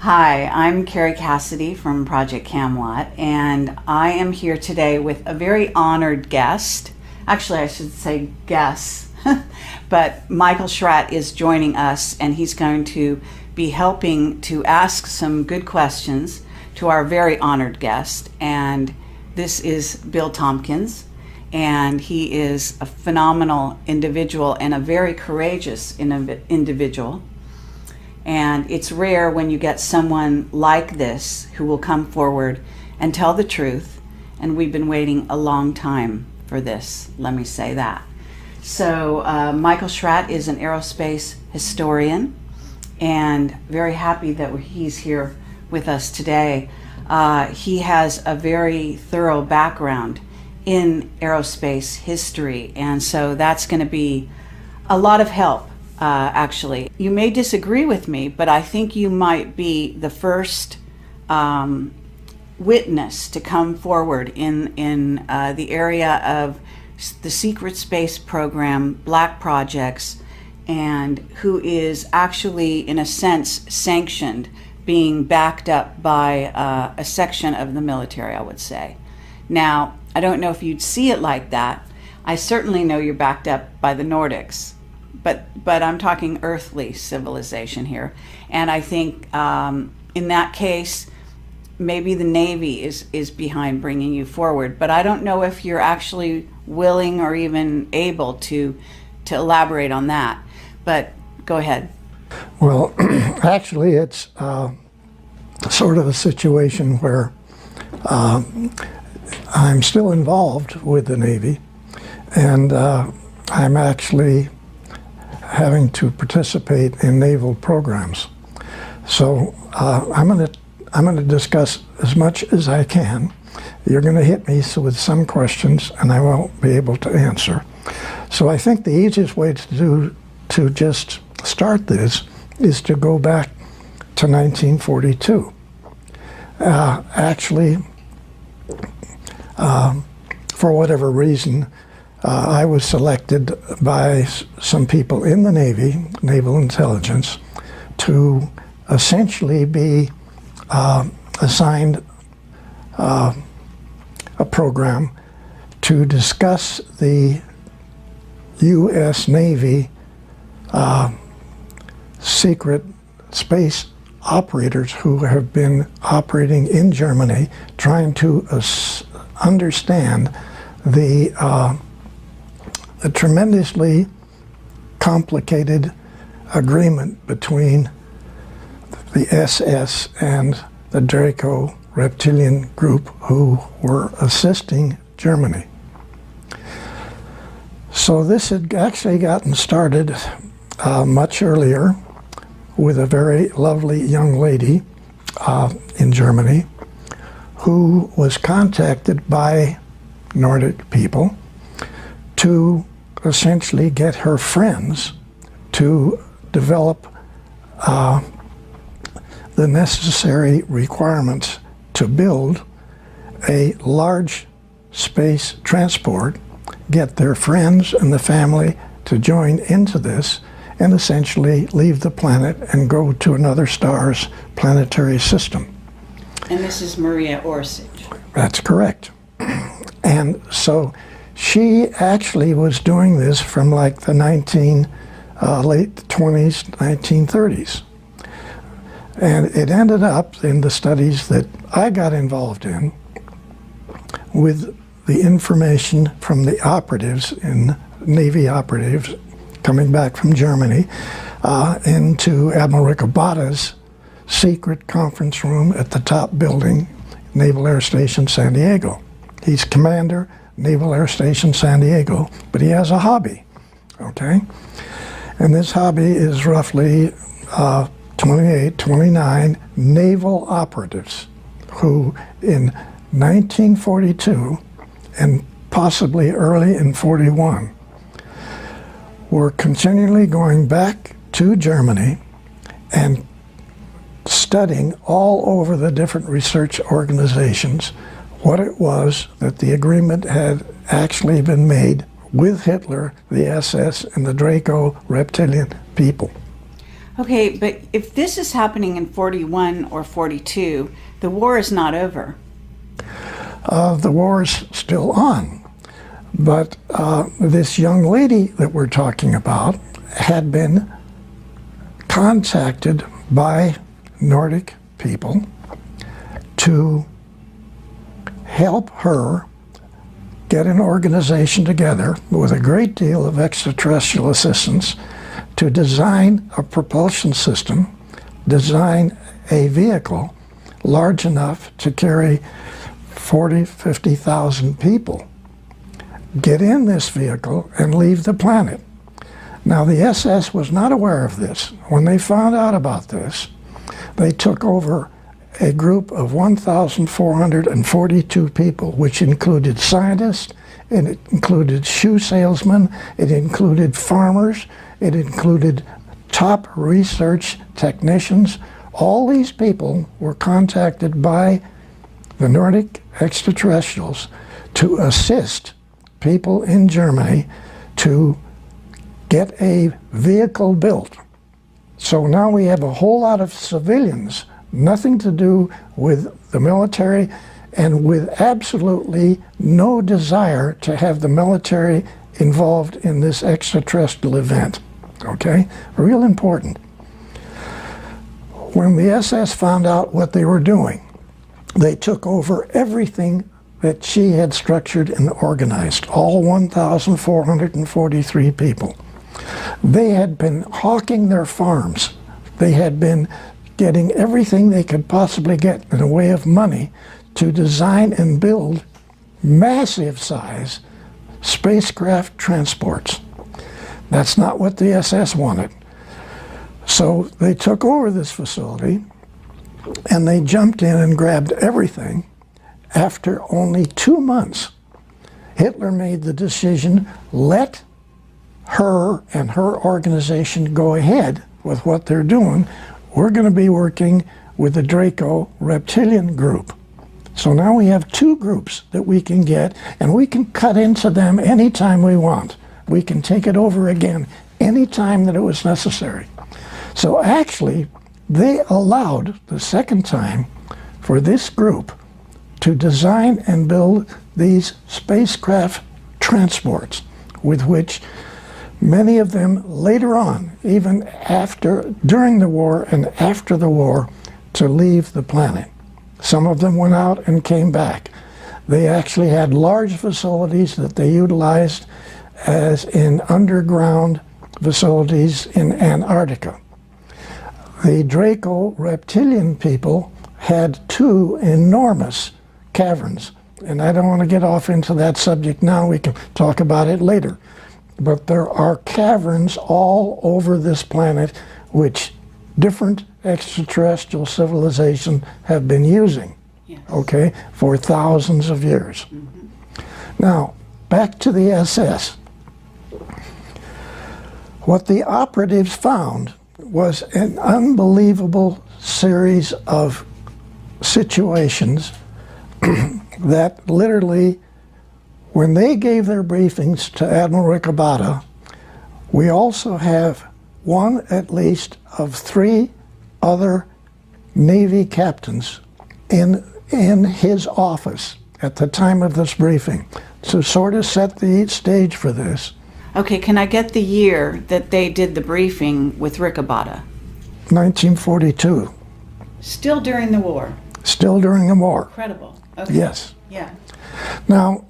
Hi, I'm Carrie Cassidy from Project Camelot, and I am here today with a very honored guest. Actually, I should say guest, but Michael Schratt is joining us, and he's going to be helping to ask some good questions to our very honored guest. And this is Bill Tompkins, and he is a phenomenal individual and a very courageous individual. And it's rare when you get someone like this who will come forward and tell the truth. And we've been waiting a long time for this, let me say that. So Michael Schratt is an aerospace historian, and very happy that he's here with us today. He has a very thorough background in aerospace history, and so that's going to be a lot of help. Actually, you may disagree with me, but I think you might be the first witness to come forward in the area of the secret space program, black projects, and who is actually, in a sense, sanctioned, being backed up by a section of the military, I would say. Now, I don't know if you'd see it like that. I certainly know you're backed up by the Nordics. But I'm talking earthly civilization here. And I think in that case, maybe the Navy is behind bringing you forward. But I don't know if you're actually willing or even able to elaborate on that. But go ahead. Well, actually, it's sort of a situation where I'm still involved with the Navy, and I'm actually having to participate in naval programs. So I'm going to discuss as much as I can. You're going to hit me with some questions, and I won't be able to answer. So I think the easiest way to just start this is to go back to 1942. Actually, for whatever reason, I was selected by some people in the Navy, Naval Intelligence, to essentially be assigned a program to discuss the U.S. Navy secret space operators who have been operating in Germany, trying to understand the tremendously complicated agreement between the SS and the Draco reptilian group who were assisting Germany. So this had actually gotten started much earlier with a very lovely young lady in Germany who was contacted by Nordic people to essentially get her friends to develop the necessary requirements to build a large space transport, get their friends and the family to join into this, and essentially leave the planet and go to another star's planetary system. And this is Maria Orsic. That's correct. And so she actually was doing this from like the late 20s, 1930s. And it ended up in the studies that I got involved in with the information from the operatives, Navy operatives, coming back from Germany into Admiral Ricobata's secret conference room at the top building, Naval Air Station San Diego. He's commander, Naval Air Station San Diego, but he has a hobby, okay? And this hobby is roughly 28, 29 naval operatives who in 1942 and possibly early in 41 were continually going back to Germany and studying all over the different research organizations what it was that the agreement had actually been made with Hitler, the SS, and the Draco reptilian people. Okay, but if this is happening in 41 or 42, the war is not over. The war is still on. But this young lady that we're talking about had been contacted by Nordic people to help her get an organization together with a great deal of extraterrestrial assistance to design a propulsion system, design a vehicle large enough to carry 40, 50,000 people, get in this vehicle and leave the planet. Now the SS was not aware of this. When they found out about this, they took over a group of 1,442 people, which included scientists, it included shoe salesmen, it included farmers, it included top research technicians. All these people were contacted by the Nordic extraterrestrials to assist people in Germany to get a vehicle built. So now we have a whole lot of civilians, nothing to do with the military, and with absolutely no desire to have the military involved in this extraterrestrial event. Okay? Real important. When the SS found out what they were doing, they took over everything that she had structured and organized, all 1,443 people. They had been hawking their farms. They had been getting everything they could possibly get in the way of money to design and build massive size spacecraft transports. That's not what the SS wanted. So they took over this facility and they jumped in and grabbed everything. After only 2 months, Hitler made the decision, let her and her organization go ahead with what they're doing. We're going to be working with the Draco reptilian group. So now we have two groups that we can get, and we can cut into them anytime we want. We can take it over again anytime that it was necessary. So actually, they allowed the second time for this group to design and build these spacecraft transports, with which many of them later on, even after, during the war and after the war, to leave the planet. Some of them went out and came back. They actually had large facilities that they utilized as in underground facilities in Antarctica. The Draco reptilian people had two enormous caverns, and I don't want to get off into that subject now. We can talk about it later. But there are caverns all over this planet which different extraterrestrial civilizations have been using, yes, okay, for thousands of years. Mm-hmm. Now, back to the SS. What the operatives found was an unbelievable series of situations that literally, when they gave their briefings to Admiral Ricobata, we also have one at least of 3 other Navy captains in his office at the time of this briefing to sort of set the stage for this. Okay, can I get the year that they did the briefing with Ricobata? 1942. Still during the war? Still during the war. Incredible. Okay. Yes. Yeah. Now,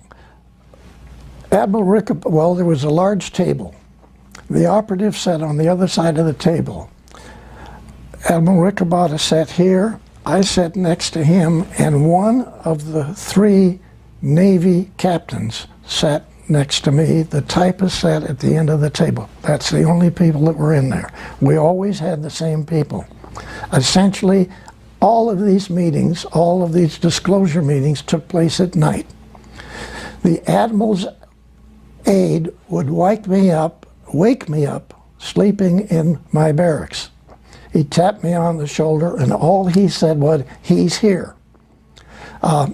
Admiral Ricobata, well, there was a large table. The operative sat on the other side of the table. Admiral Ricobata sat here, I sat next to him, and one of the 3 Navy captains sat next to me. The typist sat at the end of the table. That's the only people that were in there. We always had the same people. Essentially, all of these meetings, all of these disclosure meetings took place at night. The Admiral's aide would wake me up, sleeping in my barracks. He tapped me on the shoulder, and all he said was, "He's here."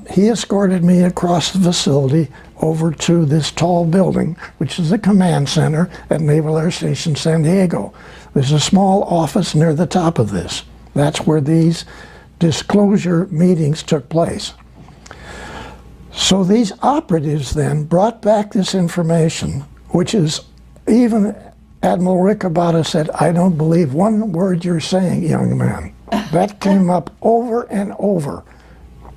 He escorted me across the facility over to this tall building, which is the command center at Naval Air Station San Diego. There's a small office near the top of this. That's where these disclosure meetings took place. So these operatives then brought back this information, which is, even Admiral Riccobata said, "I don't believe one word you're saying, young man." That came up over and over.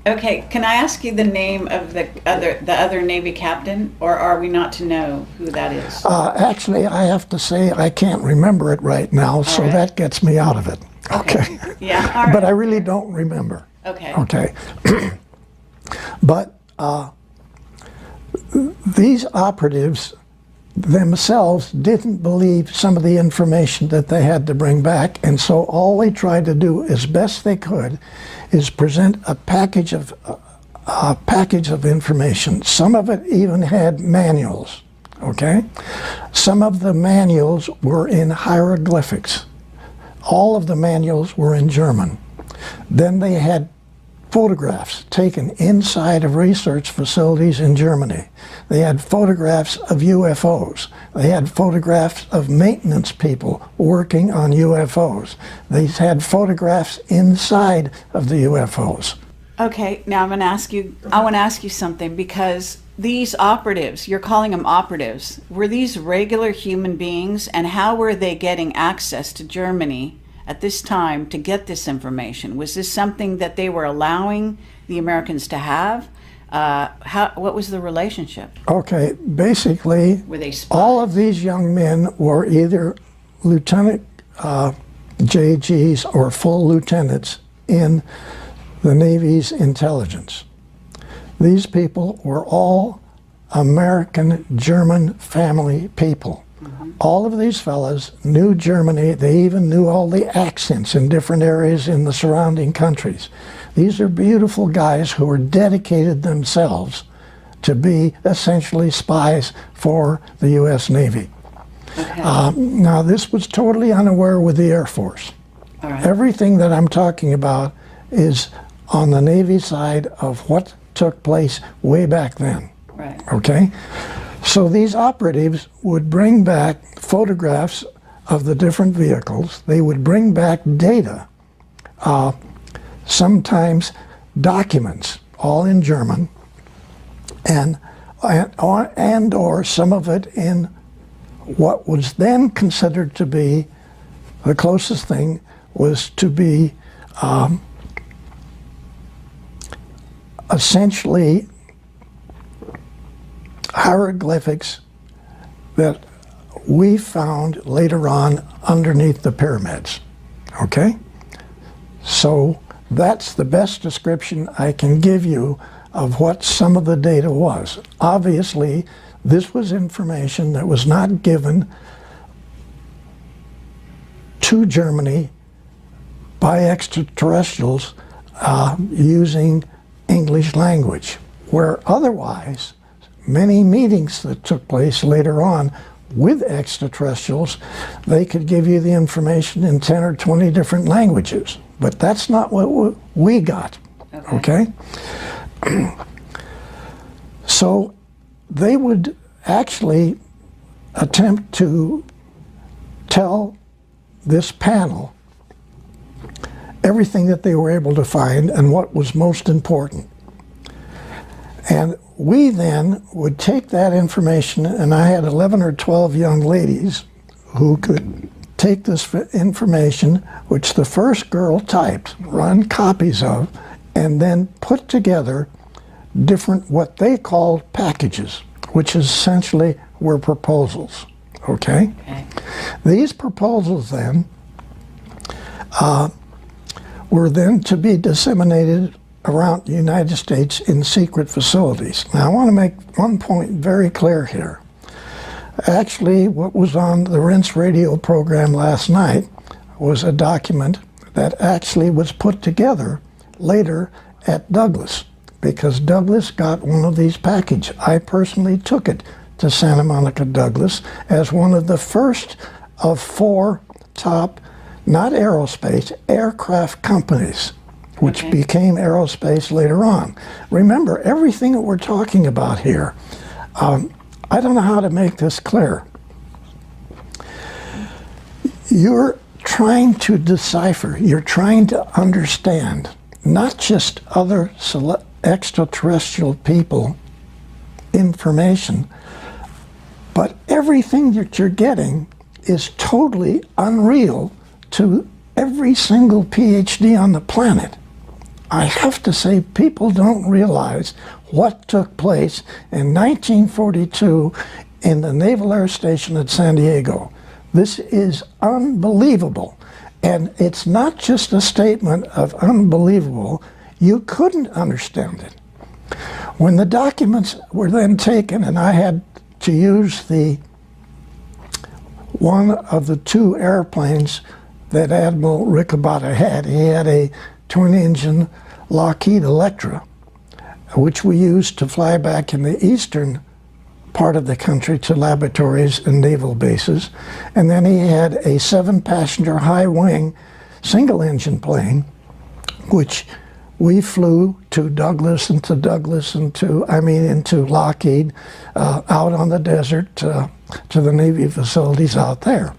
Okay, can I ask you the name of the other Navy captain, or are we not to know who that is? Actually, I have to say I can't remember it right now, so that gets me out of it. Okay. Yeah. All right. But I really don't remember. Okay. Okay. But these operatives themselves didn't believe some of the information that they had to bring back, and so all they tried to do as best they could is present a package of information. Some of it even had manuals. Okay, some of the manuals were in hieroglyphics. All of the manuals were in German. Then they had photographs taken inside of research facilities in Germany. They had photographs of UFOs. They had photographs of maintenance people working on UFOs. They had photographs inside of the UFOs. Okay, now I want to ask you something, because these operatives, you're calling them operatives, were these regular human beings, and how were they getting access to Germany at this time to get this information? Was this something that they were allowing the Americans to have? What was the relationship? Okay, basically, Were they spies? all of these young men were either lieutenant JGs or full lieutenants in the Navy's intelligence. These people were all American-German family people. All of these fellas knew Germany. They even knew all the accents in different areas in the surrounding countries. These are beautiful guys who were dedicated themselves to be essentially spies for the U.S. Navy. Okay. Now, this was totally unaware with the Air Force. All right. Everything that I'm talking about is on the Navy side of what took place way back then. Right. Okay? So these operatives would bring back photographs of the different vehicles. They would bring back data, sometimes documents, all in German, and or some of it in what was then considered to be the closest thing was to be essentially hieroglyphics that we found later on underneath the pyramids. Okay? So that's the best description I can give you of what some of the data was. Obviously, this was information that was not given to Germany by extraterrestrials using English language, where otherwise many meetings that took place later on with extraterrestrials, they could give you the information in 10 or 20 different languages. But that's not what we got, okay? So they would actually attempt to tell this panel everything that they were able to find and what was most important. And we then would take that information, and I had 11 or 12 young ladies who could take this information, which the first girl typed, run copies of, and then put together different, what they called packages, which essentially were proposals, okay? These proposals then were then to be disseminated around the United States in secret facilities. Now, I want to make one point very clear here. Actually, what was on the Rinse radio program last night was a document that actually was put together later at Douglas, because Douglas got one of these packages. I personally took it to Santa Monica Douglas as one of the first of 4 top, not aerospace, aircraft companies, which became aerospace later on. Remember, everything that we're talking about here, I don't know how to make this clear. You're trying to decipher, you're trying to understand not just other extraterrestrial people information, but everything that you're getting is totally unreal to every single PhD on the planet. I have to say, people don't realize what took place in 1942 in the Naval Air Station at San Diego. This is unbelievable. And it's not just a statement of unbelievable. You couldn't understand it. When the documents were then taken, and I had to use one of the two airplanes that Admiral Riccobotta had. He had a twin-engine Lockheed Electra, which we used to fly back in the eastern part of the country to laboratories and naval bases. And then he had a 7-passenger high-wing single-engine plane, which we flew to Douglas and into Lockheed, out on the desert to the Navy facilities out there.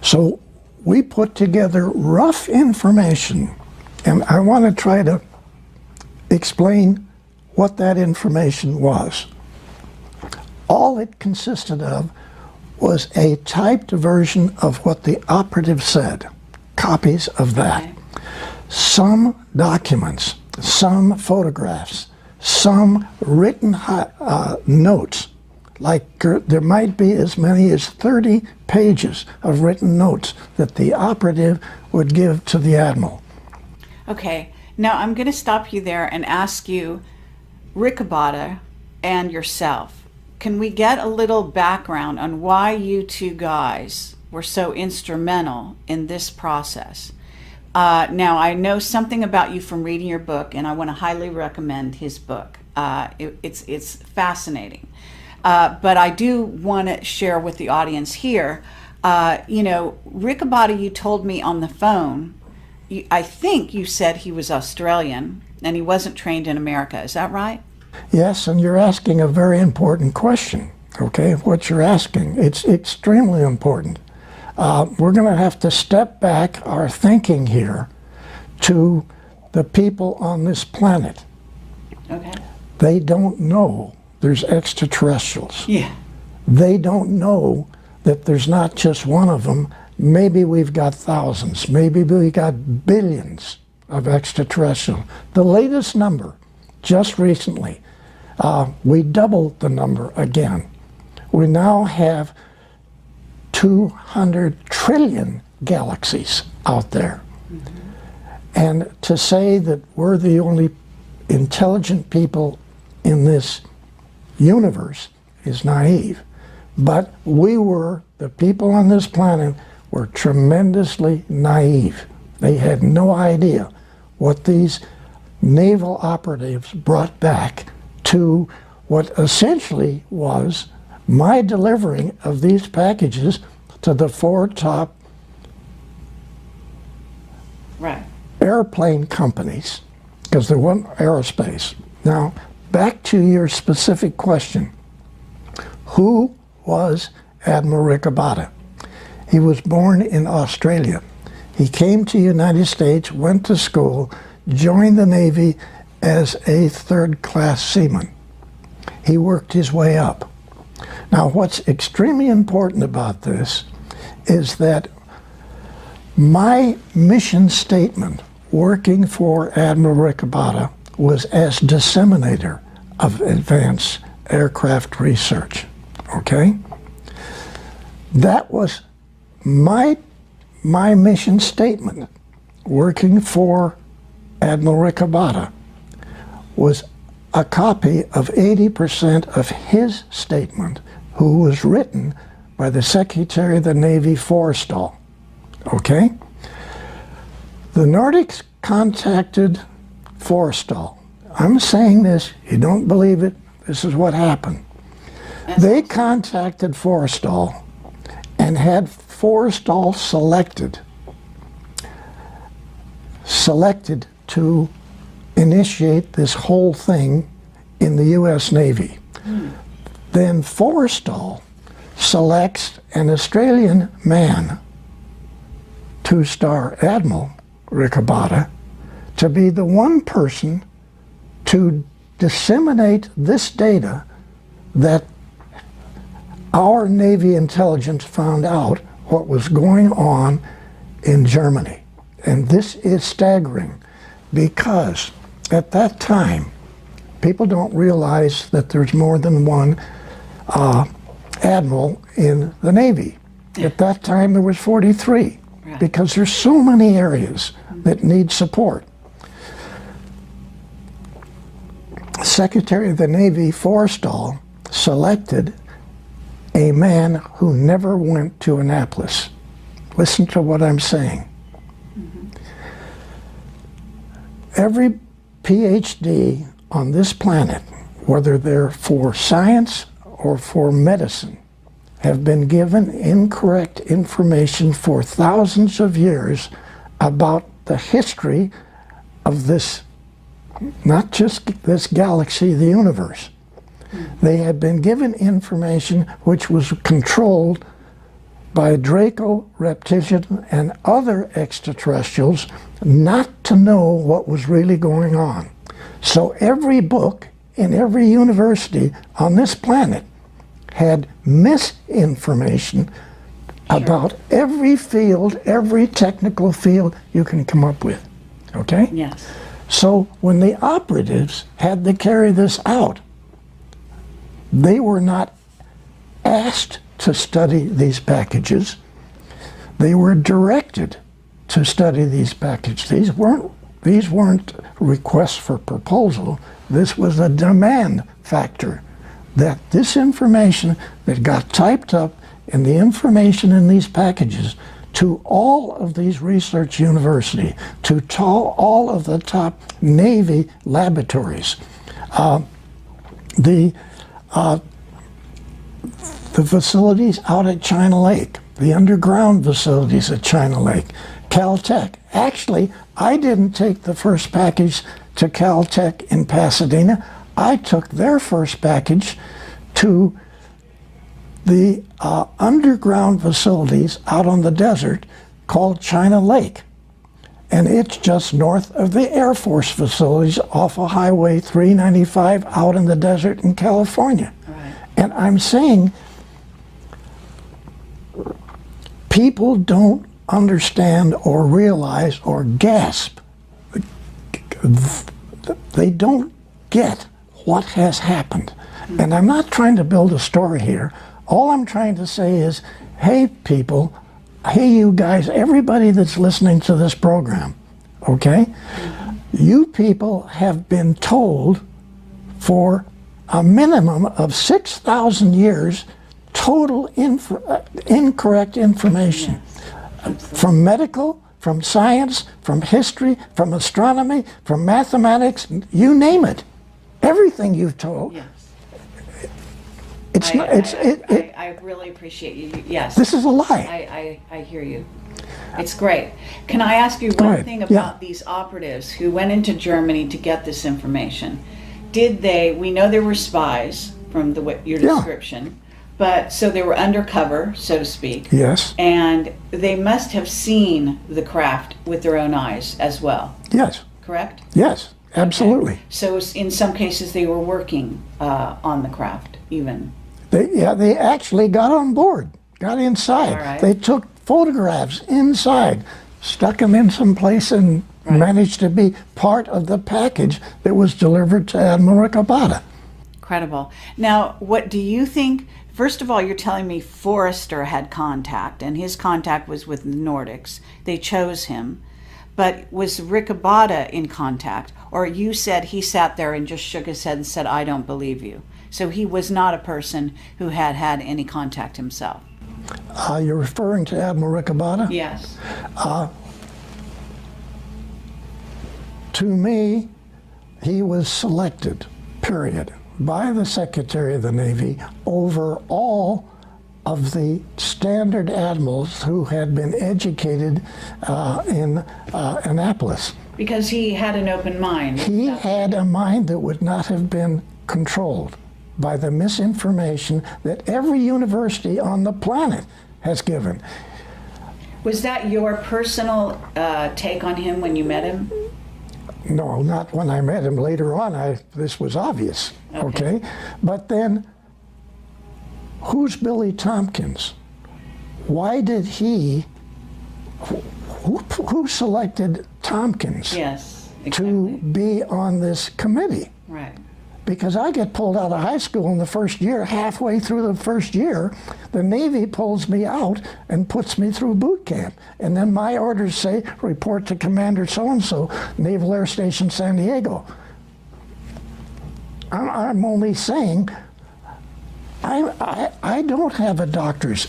So we put together rough information, and I want to try to explain what that information was. All it consisted of was a typed version of what the operative said, copies of that. Okay. Some documents, some photographs, some written notes, like there might be as many as 30 pages of written notes that the operative would give to the admiral. Okay, now I'm going to stop you there and ask you, Riccobotta and yourself, can we get a little background on why you two guys were so instrumental in this process? Now, I know something about you from reading your book, and I want to highly recommend his book. It's fascinating. But I do want to share with the audience here, you know, Riccobotta, you told me on the phone, I think you said he was Australian and he wasn't trained in America. Is that right? Yes, and you're asking a very important question, okay? What you're asking, it's extremely important. We're going to have to step back our thinking here to the people on this planet. Okay. They don't know there's extraterrestrials. Yeah. They don't know that there's not just one of them. Maybe we've got thousands. Maybe we got billions of extraterrestrials. The latest number, just recently, we doubled the number again. We now have 200 trillion galaxies out there. Mm-hmm. And to say that we're the only intelligent people in this universe is naive. But the people on this planet were tremendously naive. They had no idea what these naval operatives brought back to what essentially was my delivering of these packages to the 4 top airplane companies, because there wasn't aerospace. Now, back to your specific question. Who was Admiral Riccobotta? He was born in Australia. He came to the United States, went to school, joined the Navy as a 3rd-class seaman. He worked his way up. Now, what's extremely important about this is that my mission statement working for Admiral Riccobotta was as disseminator of advanced aircraft research, okay? That was my mission statement working for Admiral Riccobotta, was a copy of 80% of his statement, who was written by the Secretary of the Navy Forrestal, okay? The Nordics contacted Forrestal. I'm saying this, you don't believe it, this is what happened. They contacted Forrestal and had Forrestal selected to initiate this whole thing in the U.S. Navy. Then Forrestal selects an Australian man, two-star Admiral Ricobata, to be the one person to disseminate this data that our Navy intelligence found out what was going on in Germany. And this is staggering because at that time, people don't realize that there's more than one admiral in the Navy. At that time, there was 43 because there's so many areas that need support. Secretary of the Navy Forrestal selected a man who never went to Annapolis. Listen to what I'm saying. Every PhD on this planet, whether they're for science or for medicine, have been given incorrect information for thousands of years about the history of this, not just this galaxy, the universe. They had been given information which was controlled by Draco reptilian and other extraterrestrials not to know what was really going on. So every book in every university on this planet had misinformation about every field, every technical field you can come up with. Okay? Yes. So when the operatives had to carry this out, they were not asked to study these packages. They were directed to study these packages. These weren't requests for proposal. This was a demand factor that this information that got typed up and the information in these packages to all of these research universities, to all of the top Navy laboratories, the facilities out at China Lake, the underground facilities at China Lake, Caltech. Actually, I didn't take the first package to Caltech in Pasadena. I took their first package to the underground facilities out on the desert called China Lake. And it's just north of the Air Force facilities off of Highway 395 out in the desert in California. Right. And I'm saying people don't understand or realize or gasp. They don't get what has happened. And I'm not trying to build a story here. All I'm trying to say is, hey people, hey you guys, everybody that's listening to this program, okay? You people have been told for a minimum of 6,000 years total incorrect information. From medical, from science, from history, from astronomy, from mathematics, you name it. Everything you've told. Yes. It's not. I really appreciate you. Yes. This is a lie. I hear you. It's great. Can I ask you one thing about these operatives who went into Germany to get this information? Did they? We know there were spies from your description, but so they were undercover, so to speak. Yes. And they must have seen the craft with their own eyes as well. Yes. Correct? Yes. Absolutely. Okay. So in some cases they were working on the craft even. They actually got on board, got inside. All right. They took photographs inside, stuck them in some place, and managed to be part of the package that was delivered to Admiral Ricobata. Incredible. Now, what do you think? First of all, you're telling me Forrester had contact, and his contact was with the Nordics. They chose him. But was Ricobata in contact? Or you said he sat there and just shook his head and said, I don't believe you. So he was not a person who had had any contact himself. You're referring to Admiral Ricobata? Yes. To me, he was selected, period, by the Secretary of the Navy over all of the standard admirals who had been educated in Annapolis. Because he had an open mind. He had a mind that would not have been controlled. by the misinformation that every university on the planet has given. Was that your personal take on him when you met him? No, not when I met him. Later on, this was obvious, okay? But then, who's Billy Tompkins? Why did who selected Tompkins to be on this committee? Right. Because I get pulled out of high school in the first year, halfway through the first year, the Navy pulls me out and puts me through boot camp. And then my orders say, report to Commander so-and-so, Naval Air Station San Diego. I'm only saying, I don't have a doctor's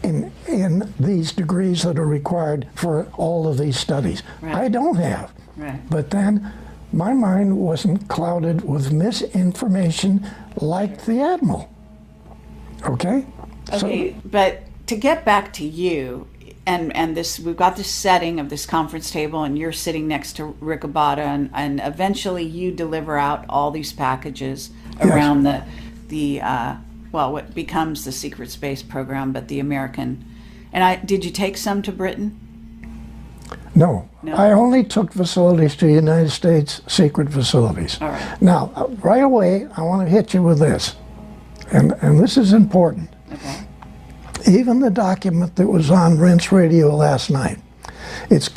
in these degrees that are required for all of these studies. Right. I don't have. Right. But then my mind wasn't clouded with misinformation like the Admiral. Okay? Okay, but to get back to you, and this, we've got this setting of this conference table, and you're sitting next to Rick Abada, and eventually you deliver out all these packages around well, what becomes the secret space program, but the American. And did you take some to Britain? No. I only took facilities to United States secret facilities. All right. Now, right away, I want to hit you with this, and this is important. Okay. Even the document that was on Rinse Radio last night, it's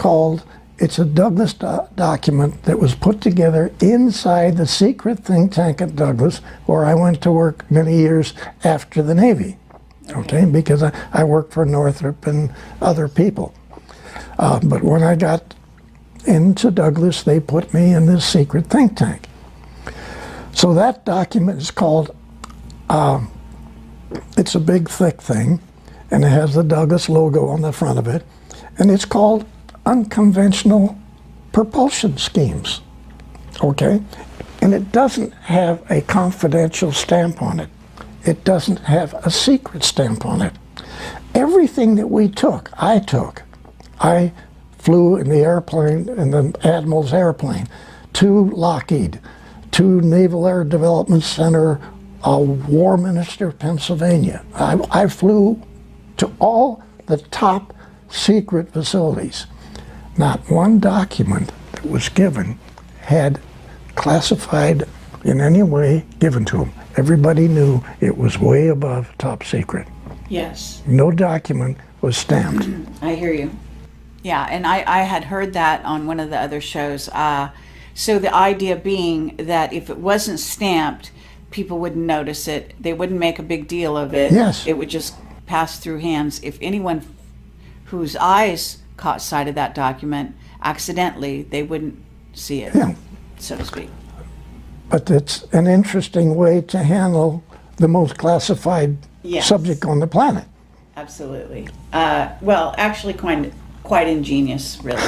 a Douglas document that was put together inside the secret think tank at Douglas, where I went to work many years after the Navy, okay? Because I worked for Northrop and other people. But when I got into Douglas, they put me in this secret think tank. So that document is called, it's a big thick thing, and it has the Douglas logo on the front of it, and it's called Unconventional Propulsion Schemes, okay? And it doesn't have a confidential stamp on it. It doesn't have a secret stamp on it. Everything that we took, I took. I flew in the airplane, in the Admiral's airplane, to Lockheed, to Naval Air Development Center, Warminster, Pennsylvania. I flew to all the top secret facilities. Not one document that was given had classified in any way given to them. Everybody knew it was way above top secret. Yes. No document was stamped. I hear you. Yeah, and I had heard that on one of the other shows. So the idea being that if it wasn't stamped, people wouldn't notice it. They wouldn't make a big deal of it. Yes. It would just pass through hands. If anyone whose eyes caught sight of that document accidentally, they wouldn't see it, so to speak. But it's an interesting way to handle the most classified subject on the planet. Absolutely. Well, actually quite ingenious, really.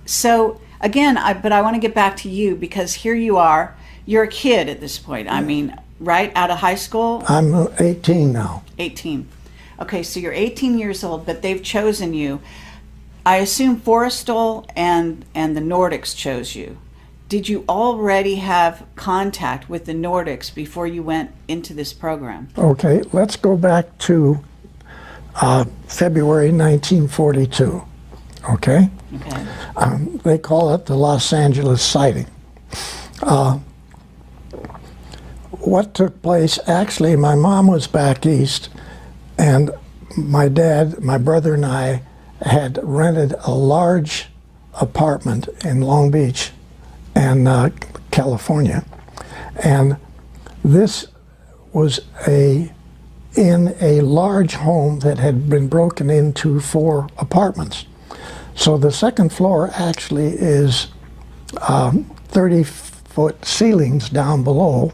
So again, but I want to get back to you, because here you are, you're a kid at this point. I mean, right out of high school? I'm 18 now. 18. Okay, so you're 18 years old, but they've chosen you. I assume Forrestal and the Nordics chose you. Did you already have contact with the Nordics before you went into this program? Okay, let's go back to February 1942. Okay? Okay. They call it the Los Angeles sighting. What took place, actually, my mom was back east, and my dad, my brother, and I had rented a large apartment in Long Beach and California, and this was in a large home that had been broken into 4 apartments. So the second floor actually is 30-foot ceilings down below.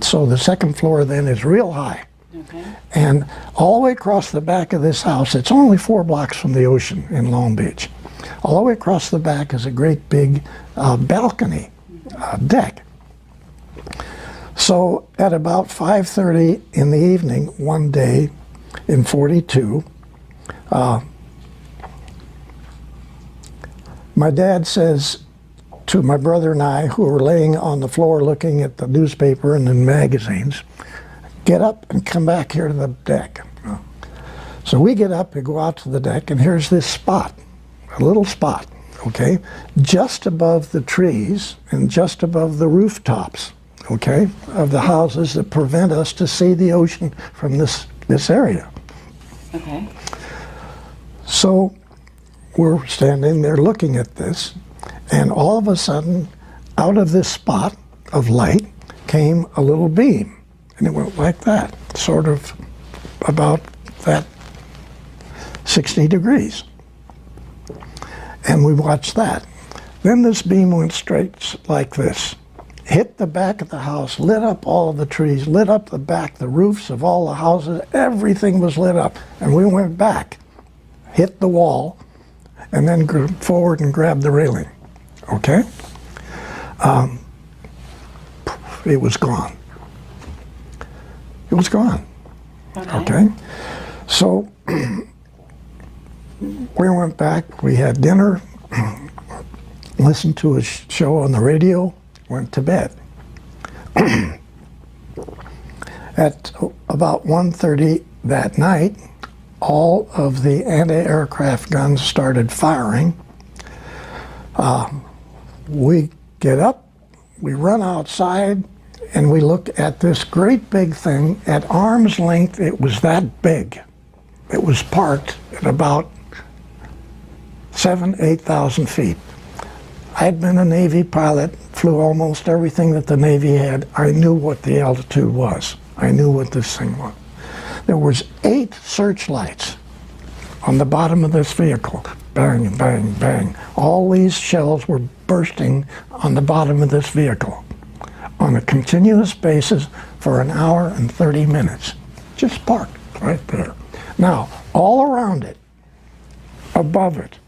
So the second floor then is real high. Okay. And all the way across the back of this house, it's only 4 blocks from the ocean in Long Beach. All the way across the back is a great big balcony deck. So at about 5:30 in the evening one day in 42, my dad says, to my brother and I, who were laying on the floor looking at the newspaper and the magazines, get up and come back here to the deck. So we get up and go out to the deck, and here's this spot, a little spot, okay, just above the trees and just above the rooftops, okay, of the houses that prevent us to see the ocean from this area. Okay. So we're standing there looking at this, and all of a sudden, out of this spot of light came a little beam, and it went like that, sort of about that 60 degrees. And we watched that. Then this beam went straight like this, hit the back of the house, lit up all of the trees, lit up the back, the roofs of all the houses, everything was lit up. And we went back, hit the wall, and then go forward and grabbed the railing, okay? It was gone. It was gone, okay? So we went back, we had dinner, listened to a show on the radio, went to bed. At about 1:30 that night, all of the anti-aircraft guns started firing. We get up, we run outside, and we look at this great big thing. At arm's length, it was that big. It was parked at about 7,000 to 8,000 feet. I'd been a Navy pilot, flew almost everything that the Navy had. I knew what the altitude was. I knew what this thing was. There was 8 searchlights on the bottom of this vehicle. Bang, bang, bang. All these shells were bursting on the bottom of this vehicle on a continuous basis for 1 hour and 30 minutes. Just parked right there. Now, all around it, above it,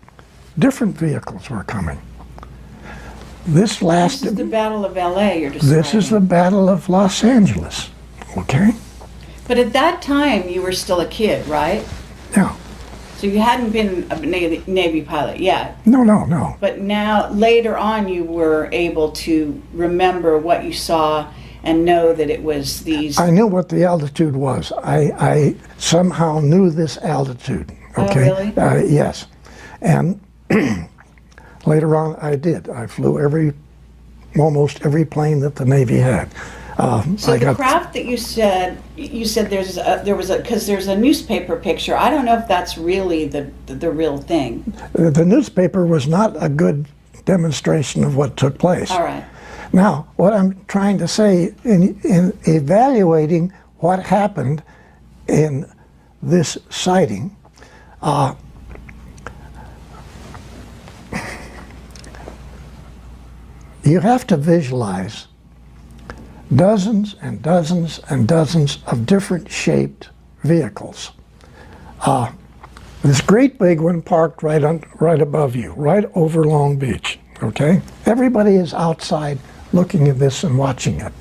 different vehicles were coming. This lasted... This is the Battle of L.A. you're describing. This is the Battle of Los Angeles, okay? But at that time, you were still a kid, right? Yeah. So you hadn't been a Navy pilot yet. No, no, no. But now, later on, you were able to remember what you saw and know that it was these... I knew what the altitude was. I somehow knew this altitude, okay? Oh, really? Yes. And later on, I did. I flew almost every plane that the Navy had. So the craft that you said there was because there's a newspaper picture. I don't know if that's really the real thing. The newspaper was not a good demonstration of what took place. All right. Now, what I'm trying to say in evaluating what happened in this sighting, you have to visualize dozens and dozens and dozens of different shaped vehicles. This great big one parked right above you, right over Long Beach, okay? Everybody is outside looking at this and watching it.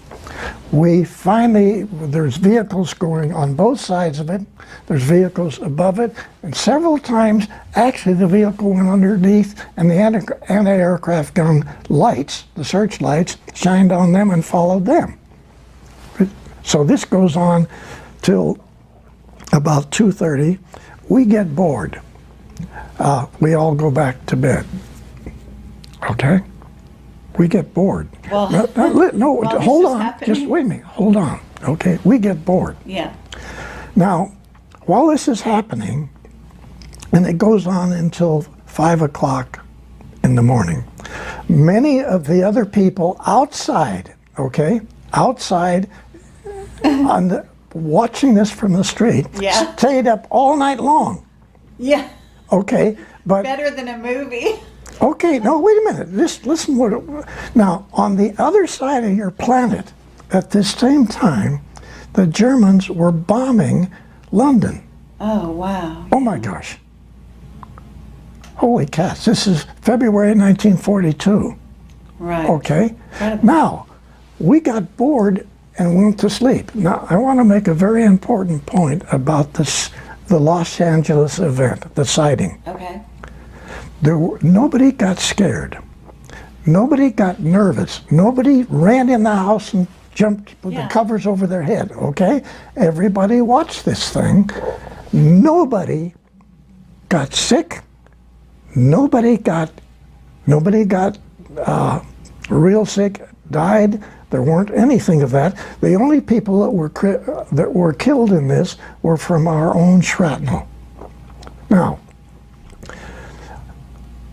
There's vehicles going on both sides of it, there's vehicles above it, and several times, actually the vehicle went underneath and the anti-aircraft gun lights, the searchlights, shined on them and followed them. So this goes on till about 2:30. We get bored. We all go back to bed. Okay? We get bored. Well, no, hold on. Just wait a minute. Hold on. Okay? We get bored. Yeah. Now, while this is happening, and it goes on until 5 o'clock in the morning, many of the other people outside, okay, outside watching this from the street, yeah, stayed up all night long. Yeah. Okay, but better than a movie. Okay, no, wait a minute. Just listen now, on the other side of your planet, at this same time, the Germans were bombing London. Oh, wow. Oh my gosh. Holy cats, this is February 1942. Right. Okay? Incredible. Now, we got bored and went to sleep. Now, I want to make a very important point about the Los Angeles event, the sighting. Okay. Nobody got scared. Nobody got nervous. Nobody ran in the house and jumped with the covers over their head, okay? Everybody watched this thing. Nobody got sick. Nobody got real sick, died. There weren't anything of that. The only people that were killed in this were from our own shrapnel. Now,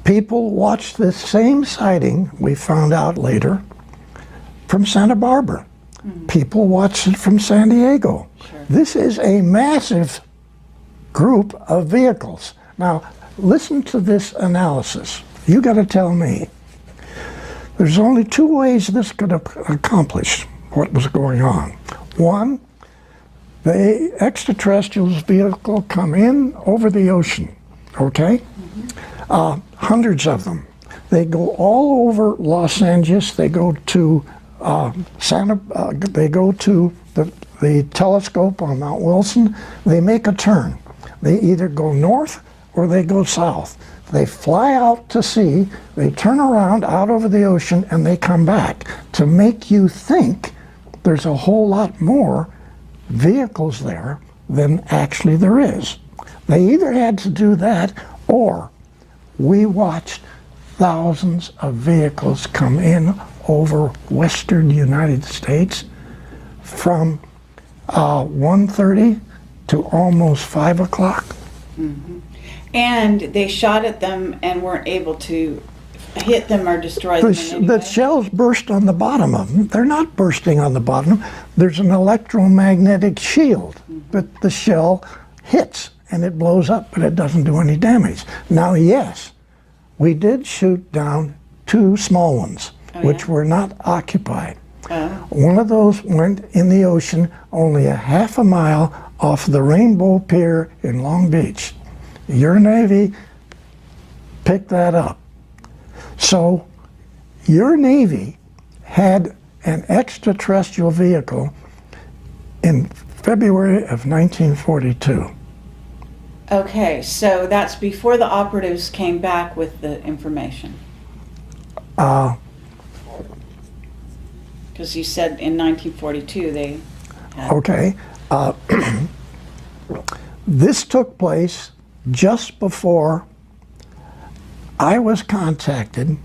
people watched this same sighting, we found out later, from Santa Barbara. People watched it from San Diego. Sure. This is a massive group of vehicles. Now, listen to this analysis. You got to tell me. There's only two ways this could accomplish what was going on. One, the extraterrestrials vehicle come in over the ocean, okay? Hundreds of them. They go all over Los Angeles. They go to they go to the telescope on Mount Wilson. They make a turn. They either go north or they go south. They fly out to sea, they turn around out over the ocean, and they come back to make you think there's a whole lot more vehicles there than actually there is. They either had to do that, or we watched thousands of vehicles come in over western United States from 1:30 to almost 5 o'clock. And they shot at them and weren't able to hit them or destroy them in any The way? shells burst on the bottom of them. They're not bursting on the bottom. There's an electromagnetic shield, but the shell hits and it blows up, but it doesn't do any damage. Now, yes, we did shoot down 2 small ones, which were not occupied. One of those went in the ocean only a half a mile off the Rainbow Pier in Long Beach. Your Navy picked that up. So your Navy had an extraterrestrial vehicle in February of 1942. Okay, so that's before the operatives came back with the information. Because you said in 1942 they had... Okay. This took place just before I was contacted,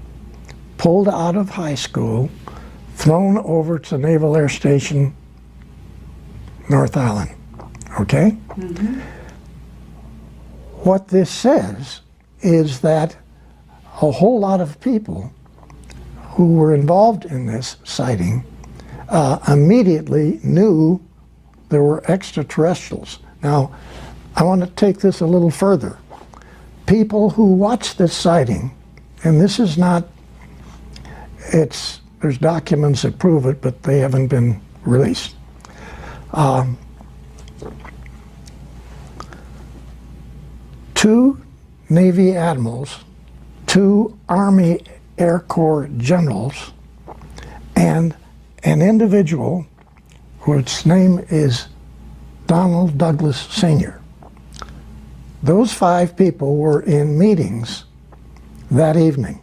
pulled out of high school, thrown over to Naval Air Station, North Island. Okay? What this says is that a whole lot of people who were involved in this sighting immediately knew there were extraterrestrials. Now, I want to take this a little further. People who watched this sighting, and this is not, there's documents that prove it, but they haven't been released. 2 Navy admirals, 2 Army Air Corps generals, and an individual whose name is Donald Douglas Sr. Those 5 people were in meetings that evening.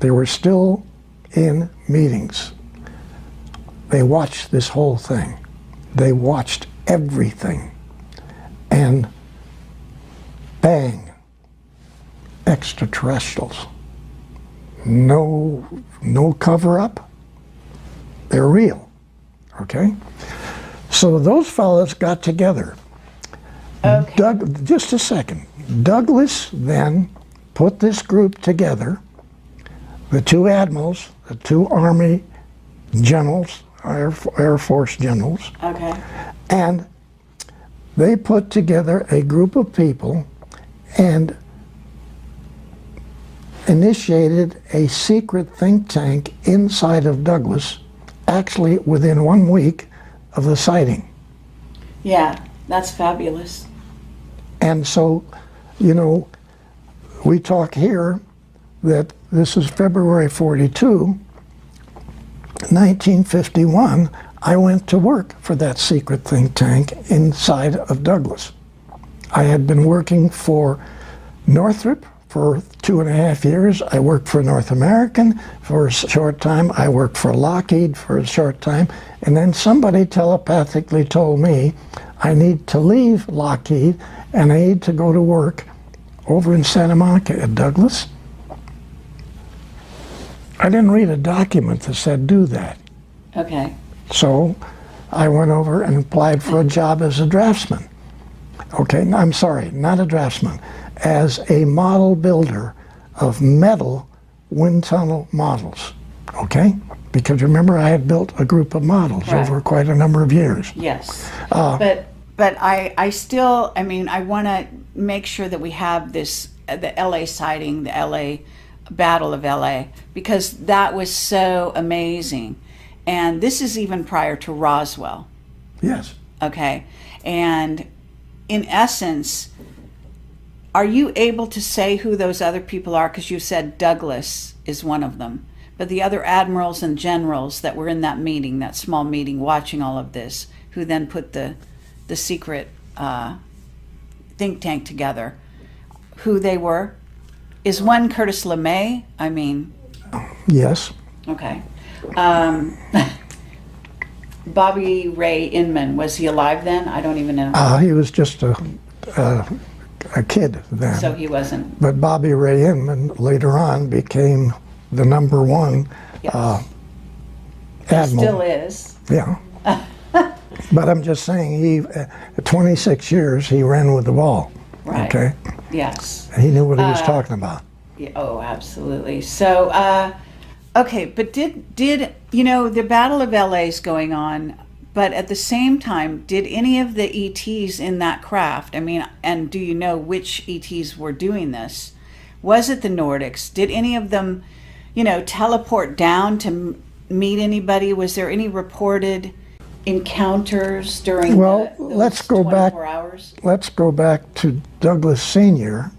They were still in meetings. They watched this whole thing. They watched everything. And bang, extraterrestrials. No cover-up. They're real, okay? So those fellows got together. Okay. Just a second. Douglas then put this group together, the 2 admirals, the 2 Army generals, Air Force generals, Okay. and they put together a group of people and initiated a secret think tank inside of Douglas, actually within 1 week of the sighting. Yeah, that's fabulous. And so, you know, we talk here that this is February 42. 1951, I went to work for that secret think tank inside of Douglas. I had been working for Northrop for 2.5 years. I worked for North American for a short time. I worked for Lockheed for a short time. And then somebody telepathically told me I need to leave Lockheed and I need to go to work over in Santa Monica at Douglas. I didn't read a document that said do that. Okay. So I went over and applied for a job as a draftsman. Okay, I'm sorry, not a draftsman, as a model builder of metal wind tunnel models. Okay? Because remember, I had built a group of models over quite a number of years. Yes. But I still, I mean, I want to make sure that we have this, the LA sighting, the LA Battle of LA, because that was so amazing. And this is even prior to Roswell. Yes. Okay. And in essence, are you able to say who those other people are? Because you said Douglas is one of them. But the other admirals and generals that were in that meeting, that small meeting, watching all of this, who then put the secret think tank together, who they were? Is one Curtis LeMay? I mean... Yes. Okay. Bobby Ray Inman, was he alive then? I don't even know. He was just a kid then. So he wasn't. But Bobby Ray Inman later on became the #1 admiral. Still is. Yeah. But I'm just saying, he, 26 years, he ran with the ball. Right. Okay? Yes. He knew what he was talking about. Yeah, oh, absolutely. So, okay, but did you know, the Battle of LA is going on, but at the same time, did any of the ETs in that craft, I mean, and do you know which ETs were doing this? Was it the Nordics? Did any of them, you know, teleport down to meet anybody? Was there any reported encounters during let's go 24 back. hours? Let's go back to Douglas Sr.,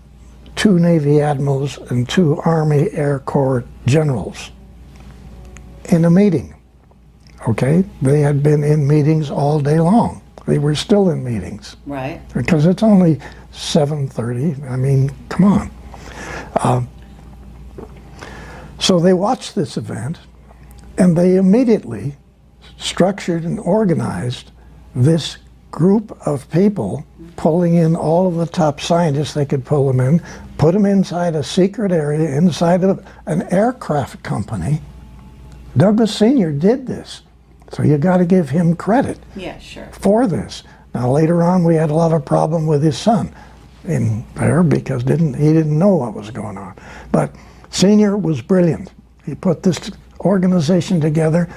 2 Navy admirals and 2 Army Air Corps generals in a meeting. Okay, they had been in meetings all day long. They were still in meetings. Right. Because it's only 7:30. I mean, come on. So they watched this event, and they immediately structured and organized this group of people, pulling in all of the top scientists they could pull them in, put them inside a secret area inside of an aircraft company. Douglas Sr. did this, so you got to give him credit. Yeah, sure. For this. Now later on, we had a lot of problem with his son in there because he didn't know what was going on. But Sr. was brilliant. He put this organization together,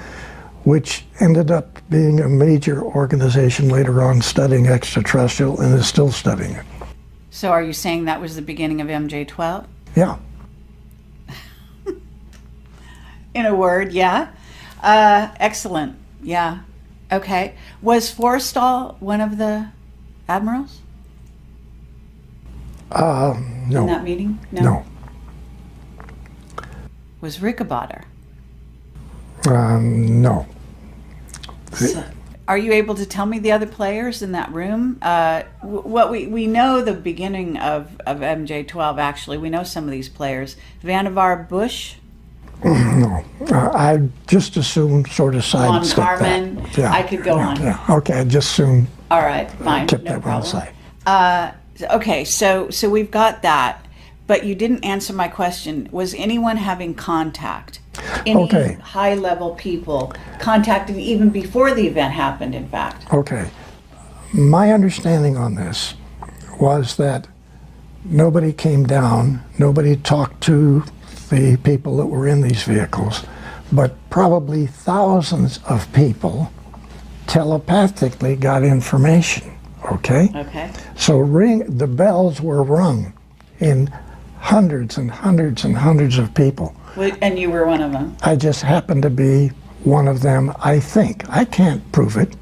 which ended up being a major organization later on, studying extraterrestrial, and is still studying it. So are you saying that was the beginning of MJ-12? Yeah. In a word, yeah. Excellent. Yeah. Okay. Was Forrestal one of the admirals? No. In that meeting? No. Was Rickenbacker? No. So, are you able to tell me the other players in that room? What we know the beginning of MJ-12, actually. We know some of these players. Vannevar Bush? No. I just assumed sort of sidestep that. Carmen? Yeah. I could go on. Yeah. Okay, I just assumed. All right, fine. Kept no that problem. one aside. Okay, so we've got that, but you didn't answer my question. Was anyone having contact? Any high-level people contacted even before the event happened, in fact? Okay. My understanding on this was that nobody came down, nobody talked to the people that were in these vehicles, but probably thousands of people telepathically got information, okay? Okay. So the bells were rung in hundreds and hundreds and hundreds of people. And you were one of them? I just happened to be one of them, I think. I can't prove it,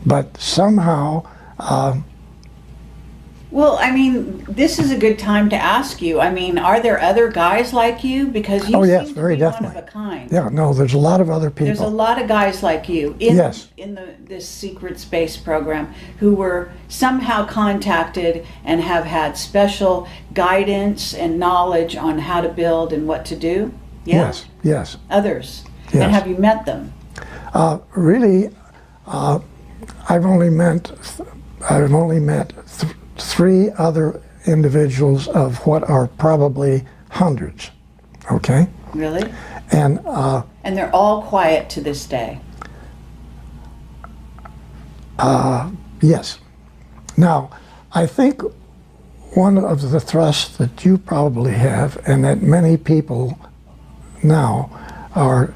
but somehow... Well, I mean, this is a good time to ask you. I mean, are there other guys like you? Because you yes, seem very to be definitely. one of a kind. Yeah, no, there's a lot of other people. There's a lot of guys like you in Yes. this secret space program who were somehow contacted and have had special guidance and knowledge on how to build and what to do. Yeah? Yes, yes. Others. Yes. And have you met them? Really, I've only met three other individuals of what are probably hundreds. Okay. Really? And they're all quiet to this day. yes. Now, I think one of the thrusts that you probably have, and that many people now are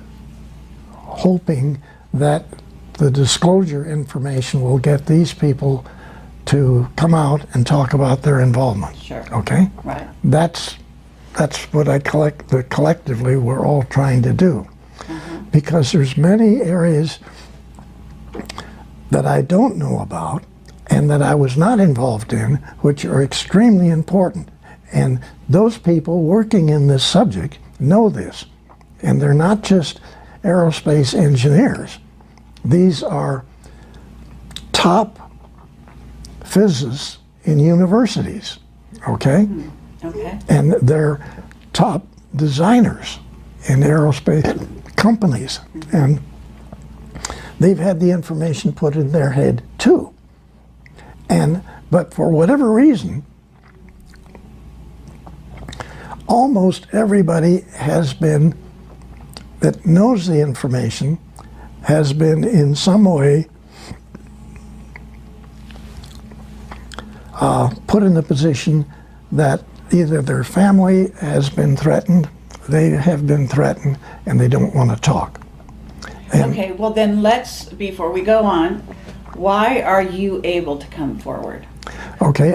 hoping that the disclosure information will get these people to come out and talk about their involvement. Sure. Okay? Right. That's what collectively we're all trying to do. Mm-hmm. Because there's many areas that I don't know about and that I was not involved in, which are extremely important. And those people working in this subject know this. And they're not just aerospace engineers. These are top physicists in universities, okay? Okay. And they're top designers in aerospace companies. And they've had the information put in their head too. But for whatever reason, almost everybody that knows the information has been in some way put in the position that either their family has been threatened, they have been threatened, and they don't want to talk. And okay, well then before we go on, why are you able to come forward? okay,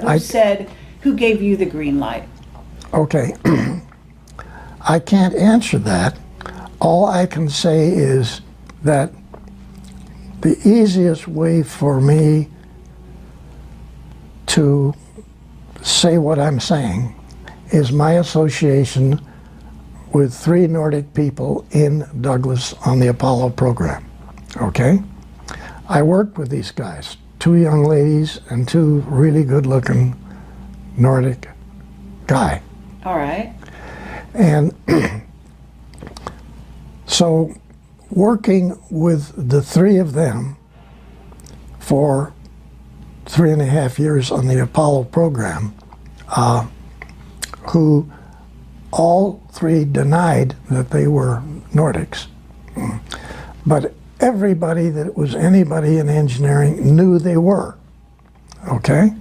Who gave you the green light? okay, I can't answer that. All I can say is that the easiest way for me to say what I'm saying is my association with 3 Nordic people in Douglas on the Apollo program, okay? I worked with these guys, 2 young ladies and 2 really good-looking Nordic guy. All right. And so working with the 3 of them for 3.5 years on the Apollo program, who all 3 denied that they were Nordics. But everybody that was anybody in engineering knew they were, okay?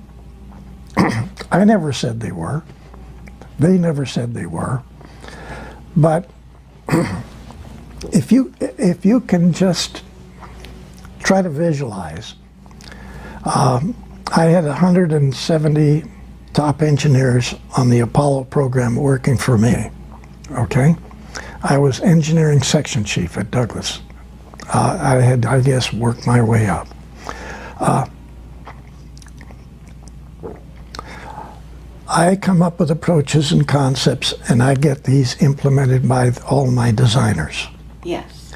I never said they were. They never said they were. But if you can just try to visualize, I had 170 top engineers on the Apollo program working for me, okay? I was engineering section chief at Douglas. I had, I guess, worked my way up. I come up with approaches and concepts, and I get these implemented by all my designers. Yes.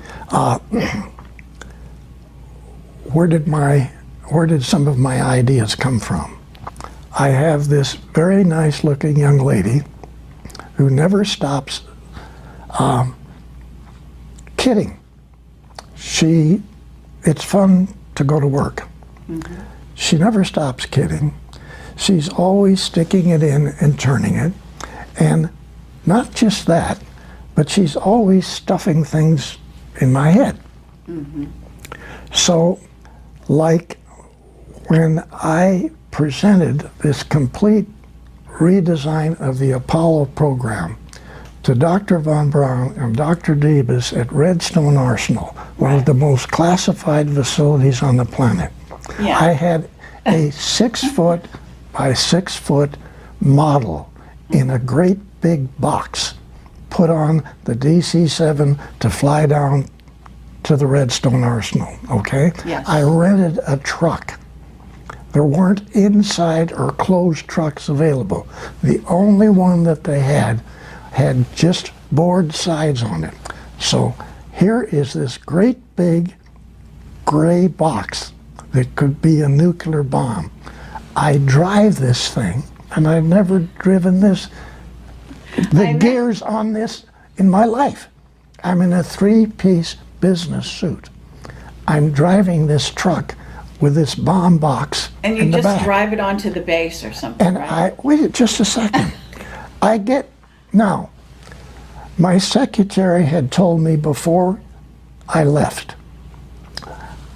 Where did some of my ideas come from? I have this very nice looking young lady who never stops kidding. It's fun to go to work. Mm-hmm. She never stops kidding. She's always sticking it in and turning it. And not just that, but she's always stuffing things in my head. Mm-hmm. So, like when I presented this complete redesign of the Apollo program to Dr. Von Braun and Dr. Debus at Redstone Arsenal, one of the most classified facilities on the planet. Yeah. I had a 6-foot by 6-foot model in a great big box put on the DC-7 to fly down to the Redstone Arsenal, okay? Yes. I rented a truck There weren't inside or closed trucks available. The only one that they had just board sides on it. So here is this great big gray box that could be a nuclear bomb. I drive this thing, and I've never driven the gears on this in my life. I'm in a 3-piece business suit. I'm driving this truck with this bomb box And you in the just back. drive it onto the base or something, And right? wait just a second. Now, my secretary had told me before I left,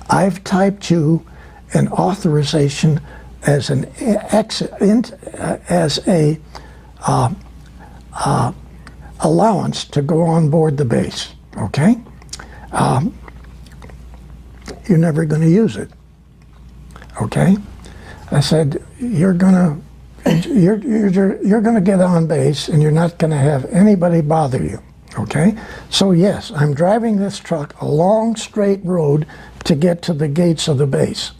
I've typed you an authorization as an allowance to go on board the base, okay? You're never going to use it, okay? I said, you're gonna get on base and you're not going to have anybody bother you, okay? So yes, I'm driving this truck a long straight road to get to the gates of the base.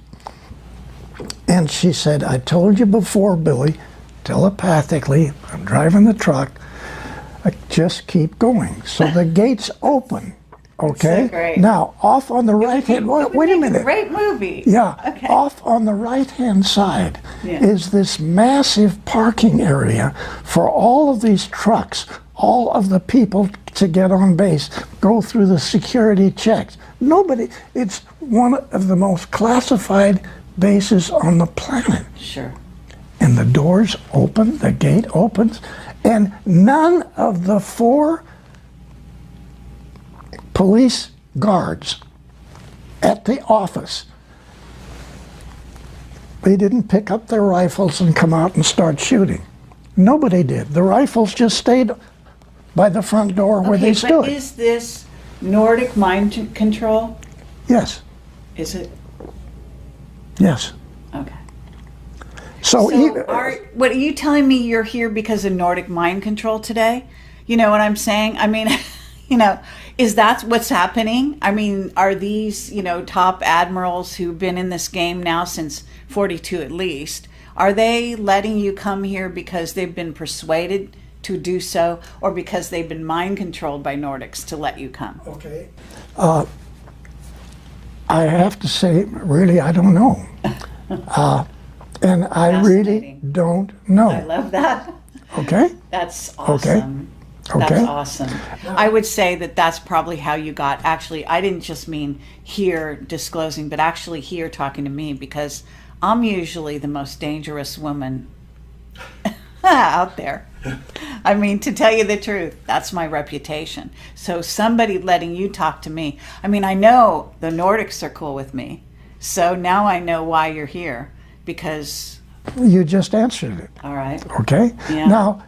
And she said, I told you before, Billy, telepathically, I'm driving the truck, just keep going. So the gates open, okay? So great. Now, off on the right hand, wait a minute. Great movie. Yeah, Okay. off on the right-hand side Yeah. is this massive parking area for all of these trucks, all of the people to get on base, go through the security checks. It's one of the most classified bases on the planet. Sure. And the doors open, the gate opens, and none of the 4 police guards at the office, they didn't pick up their rifles and come out and start shooting. Nobody did. The rifles just stayed by the front door where they stood. But is this Nordic mind control? Yes, Is it? yes. Okay. So, What are you telling me? You're here because of Nordic mind control today? You know what I'm saying? I mean, is that what's happening? I mean, are these, top admirals who've been in this game now since 42 at least, are they letting you come here because they've been persuaded to do so, or because they've been mind controlled by Nordics to let you come? okay. I have to say, really, I don't know. And I really Fascinating. don't know. I love that. Okay? That's Okay. awesome. Okay. That's awesome. I would say that that's probably how you got, actually, I didn't just mean here disclosing, but actually here talking to me, because I'm usually the most dangerous woman out there. I mean, to tell you the truth, that's my reputation. So somebody letting you talk to me, I mean, I know the Nordics are cool with me. So now I know why you're here, because, You just answered it. all right. Okay? Yeah. Now,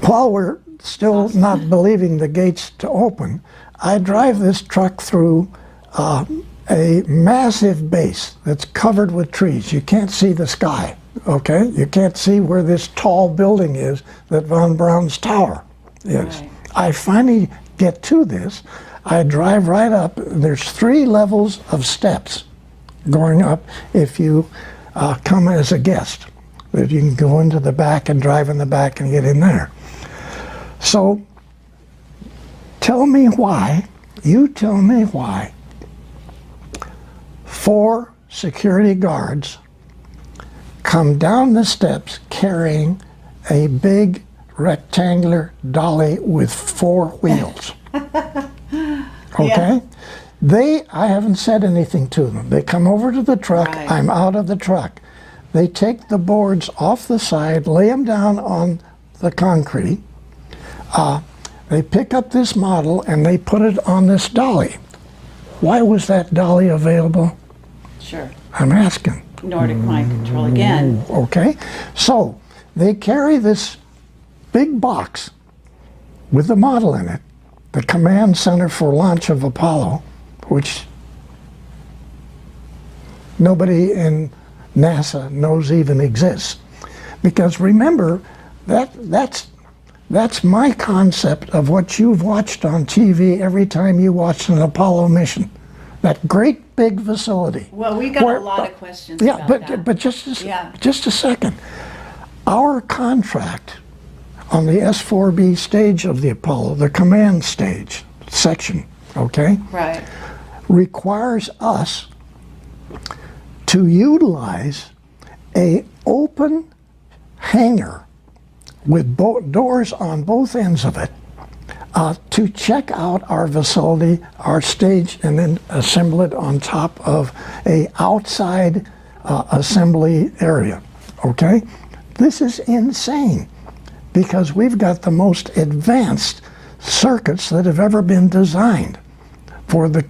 while we're still not believing the gates to open, I drive this truck through a massive base that's covered with trees. You can't see the sky, okay? You can't see where this tall building is that Von Braun's tower is. Right. I finally get to this. I drive right up. There's 3 levels of steps going up if you come as a guest. That you can go into the back and drive in the back and get in there. So tell me why, 4 security guards come down the steps carrying a big rectangular dolly with 4 wheels. Okay? Yeah. I haven't said anything to them. They come over to the truck, Right. I'm out of the truck. They take the boards off the side, lay them down on the concrete. They pick up this model and they put it on this dolly. Why was that dolly available? Sure. I'm asking. Nordic mind control again. Okay? So they carry this big box with the model in it, the command center for launch of Apollo, which nobody in NASA knows even exists. Because remember, that's my concept of what you've watched on TV every time you watch an Apollo mission. That great big facility. Well, we got a lot of questions about that. But just a second. Our contract on the S-4B stage of the Apollo, the command stage section, okay? Right. Requires us to utilize a open hangar with doors on both ends of it to check out our facility, our stage, and then assemble it on top of a outside assembly area, okay? This is insane because we've got the most advanced circuits that have ever been designed for the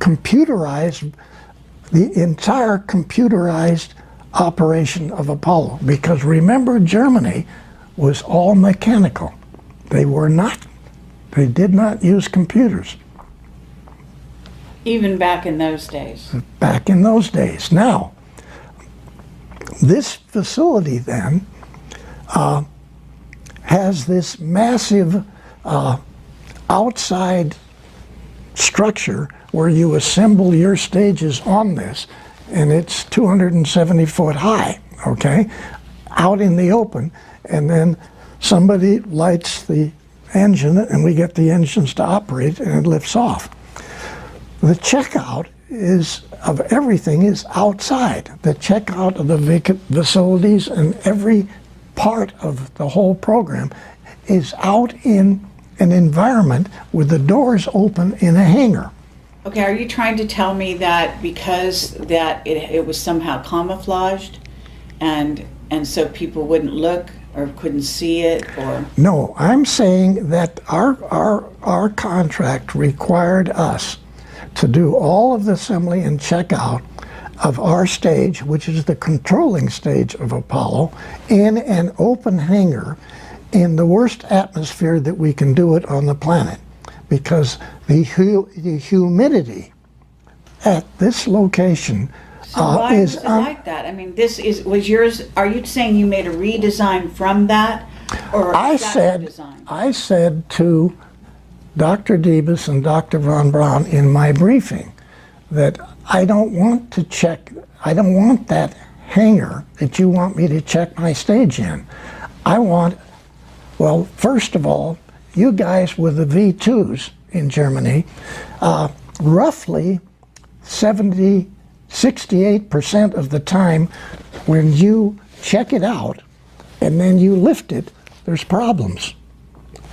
entire computerized operation of Apollo. Because remember, Germany was all mechanical. They did not use computers. Even back in those days. Back in those days. Now, this facility then has this massive outside structure where you assemble your stages on this, and it's 270 foot high, okay, out in the open, and then somebody lights the engine and we get the engines to operate and it lifts off. The checkout of everything is outside. The checkout of the facilities and every part of the whole program is out in an environment with the doors open in a hangar. Okay, are you trying to tell me that because it was somehow camouflaged and so people wouldn't look or couldn't see it, or? No, I'm saying that our contract required us to do all of the assembly and checkout of our stage, which is the controlling stage of Apollo, in an open hangar in the worst atmosphere that we can do it on the planet, because the humidity at this location why is was it like that? I mean, was yours. Are you saying you made a redesign from that, or I said to Dr. Debus and Dr. Von Braun in my briefing that I don't want that hangar that you want me to check my stage in. I want, well, first of all, you guys with the V2s in Germany, roughly 68% of the time when you check it out and then you lift it, there's problems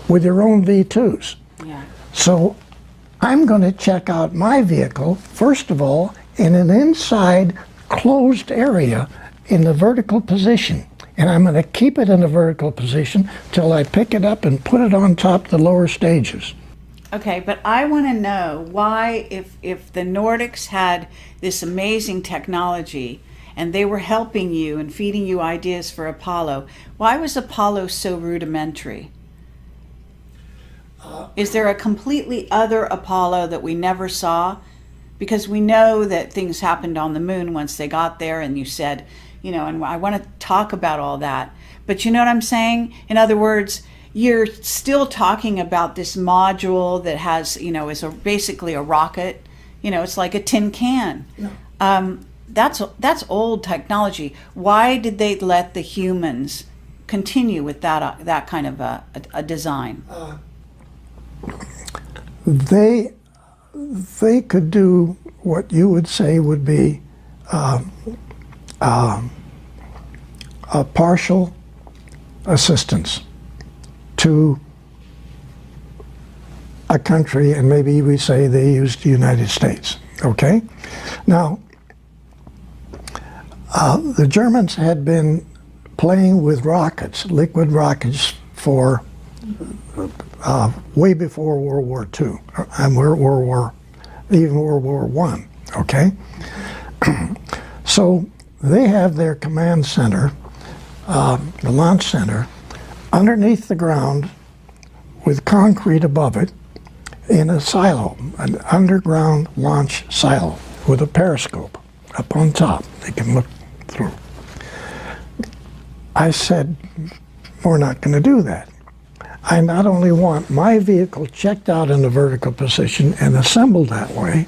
with your own V2s. Yeah. So I'm going to check out my vehicle, first of all, in an inside closed area in the vertical position. And I'm going to keep it in a vertical position till I pick it up and put it on top of the lower stages. Okay, but I want to know why, if the Nordics had this amazing technology and they were helping you and feeding you ideas for Apollo, why was Apollo so rudimentary? Is there a completely other Apollo that we never saw? Because we know that things happened on the moon once they got there, and you said, you know, and I want to talk about all that. But you know what I'm saying? In other words, you're still talking about this module that has, you know, is basically a rocket. You know, it's like a tin can. No. That's old technology. Why did they let the humans continue with that kind of a design? They could do what you would say would be a partial assistance to a country, and maybe we say they used the United States, okay? Now, the Germans had been playing with rockets, liquid rockets, for way before World War II, and even World War I, okay? So they have their command center, the launch center, underneath the ground with concrete above it in a silo, an underground launch silo with a periscope up on top. They can look through. I said, we're not going to do that. I not only want my vehicle checked out in a vertical position and assembled that way,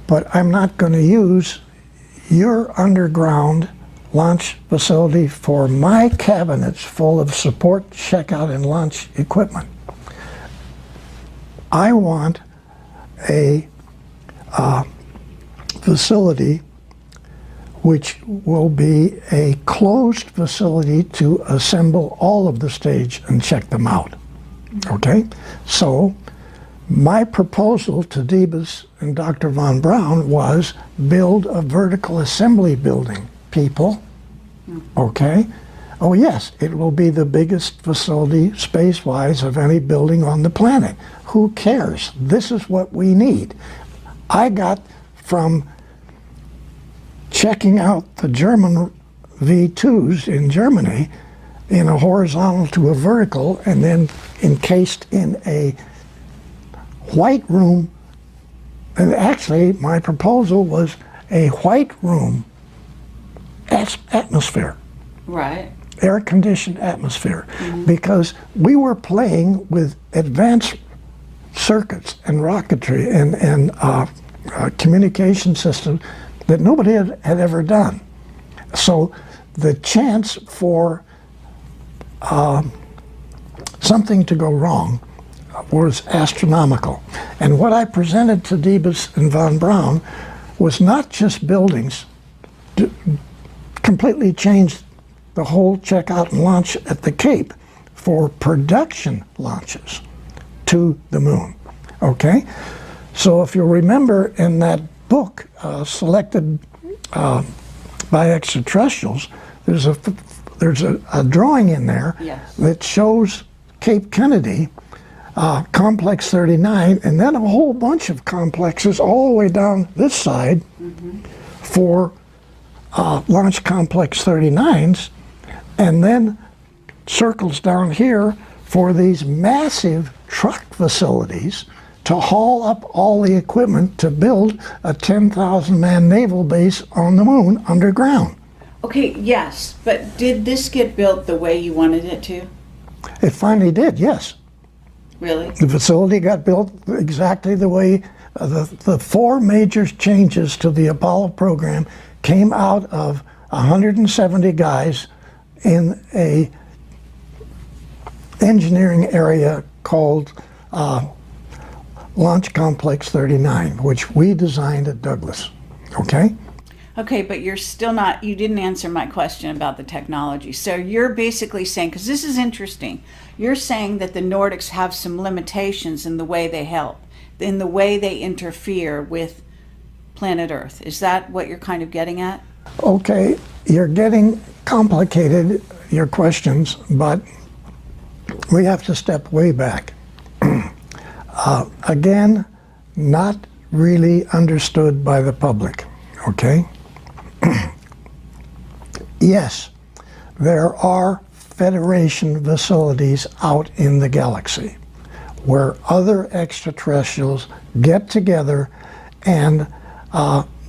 but I'm not going to use your underground launch facility for my cabinets full of support, checkout, and launch equipment. I want a facility which will be a closed facility to assemble all of the stage and check them out. Okay? So my proposal to Debus and Dr. Von Braun was build a vertical assembly building, people. Okay? Oh yes, it will be the biggest facility space-wise of any building on the planet. Who cares? This is what we need. I got from checking out the German V2s in Germany in a horizontal to a vertical and then encased in a white room, and actually my proposal was a white room atmosphere. Right. Air-conditioned atmosphere, because we were playing with advanced circuits and rocketry and communication systems that nobody had ever done. So the chance for something to go wrong was astronomical. And what I presented to Debus and Von Braun was not just buildings, completely changed the whole checkout and launch at the Cape for production launches to the moon. Okay? So if you'll remember in that book, Selected by Extraterrestrials, there's a drawing in there that shows Cape Kennedy, Complex 39, and then a whole bunch of complexes all the way down this side for Launch Complex 39s, and then circles down here for these massive truck facilities to haul up all the equipment to build a 10,000-man naval base on the moon underground. Okay, yes, but did this get built the way you wanted it to? It finally did, yes. Really? The facility got built exactly the way the four major changes to the Apollo program came out of 170 guys in a engineering area called Launch Complex 39, which we designed at Douglas. Okay? Okay, but you're still not, you didn't answer my question about the technology. So you're basically saying, because this is interesting, you're saying that the Nordics have some limitations in the way they help, in the way they interfere with planet Earth. Is that what you're kind of getting at? Okay, you're getting complicated, your questions, but we have to step way back. Again, not really understood by the public, okay? Yes, there are Federation facilities out in the galaxy where other extraterrestrials get together, and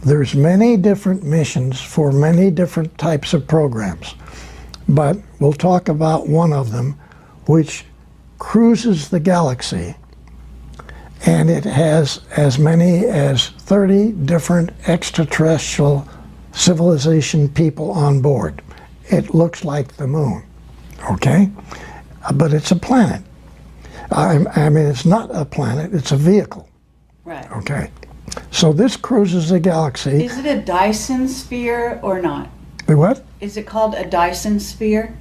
there's many different missions for many different types of programs. But we'll talk about one of them, which cruises the galaxy, and it has as many as 30 different extraterrestrial civilization people on board. It looks like the moon, okay? But it's a planet. I mean, it's not a planet, it's a vehicle. Right. Okay. So this cruises the galaxy. Is it a Dyson sphere or not? The what? Is it called a Dyson sphere?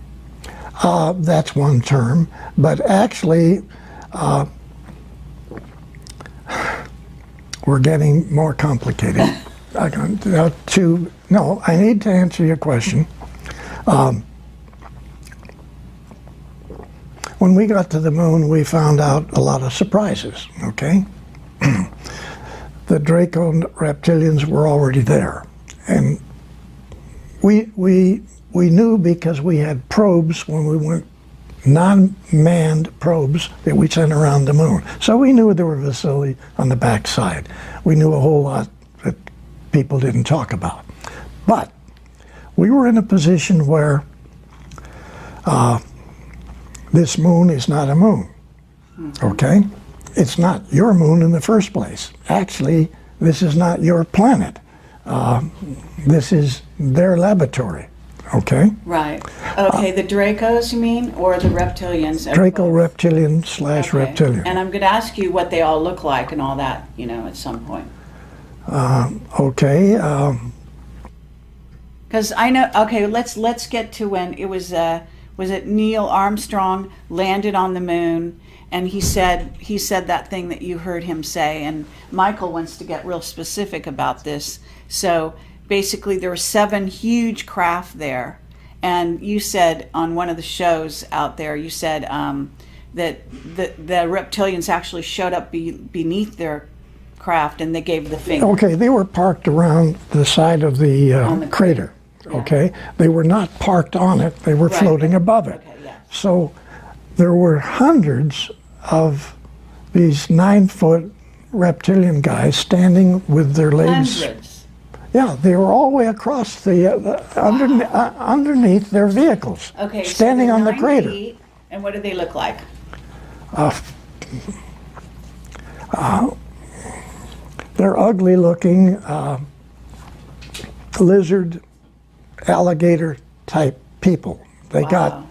That's one term, but actually, we're getting more complicated. I need to answer your question. When we got to the moon, we found out a lot of surprises, okay? The Draco reptilians were already there. And we knew because we had probes when we went, non-manned probes that we sent around the moon. So we knew there were facilities on the backside. We knew a whole lot that people didn't talk about. But we were in a position where this moon is not a moon, okay? It's not your moon in the first place. Actually, This is not your planet. This is their laboratory. Okay? Right. Okay, the Dracos, you mean, or the reptilians? Draco-reptilian / reptilian. And I'm going to ask you what they all look like and all that, you know, at some point. Okay. Because I know. Okay, let's get to when it was. Was it Neil Armstrong landed on the moon, and he said that thing that you heard him say, and Michael wants to get real specific about this. So basically there were 7 huge craft there, and you said on one of the shows out there, you said that the reptilians actually showed up beneath their craft and they gave the finger. Okay, they were parked around the side of the crater. Yeah. Okay, they were not parked on it, they were floating above it. Okay, yeah. So there were hundreds of these 9-foot reptilian guys standing with their legs. Hundreds. Yeah, they were all the way across the underneath their vehicles, okay, standing so on the 9 crater. feet, and what do they look like? They're ugly looking, lizard, alligator type people. They got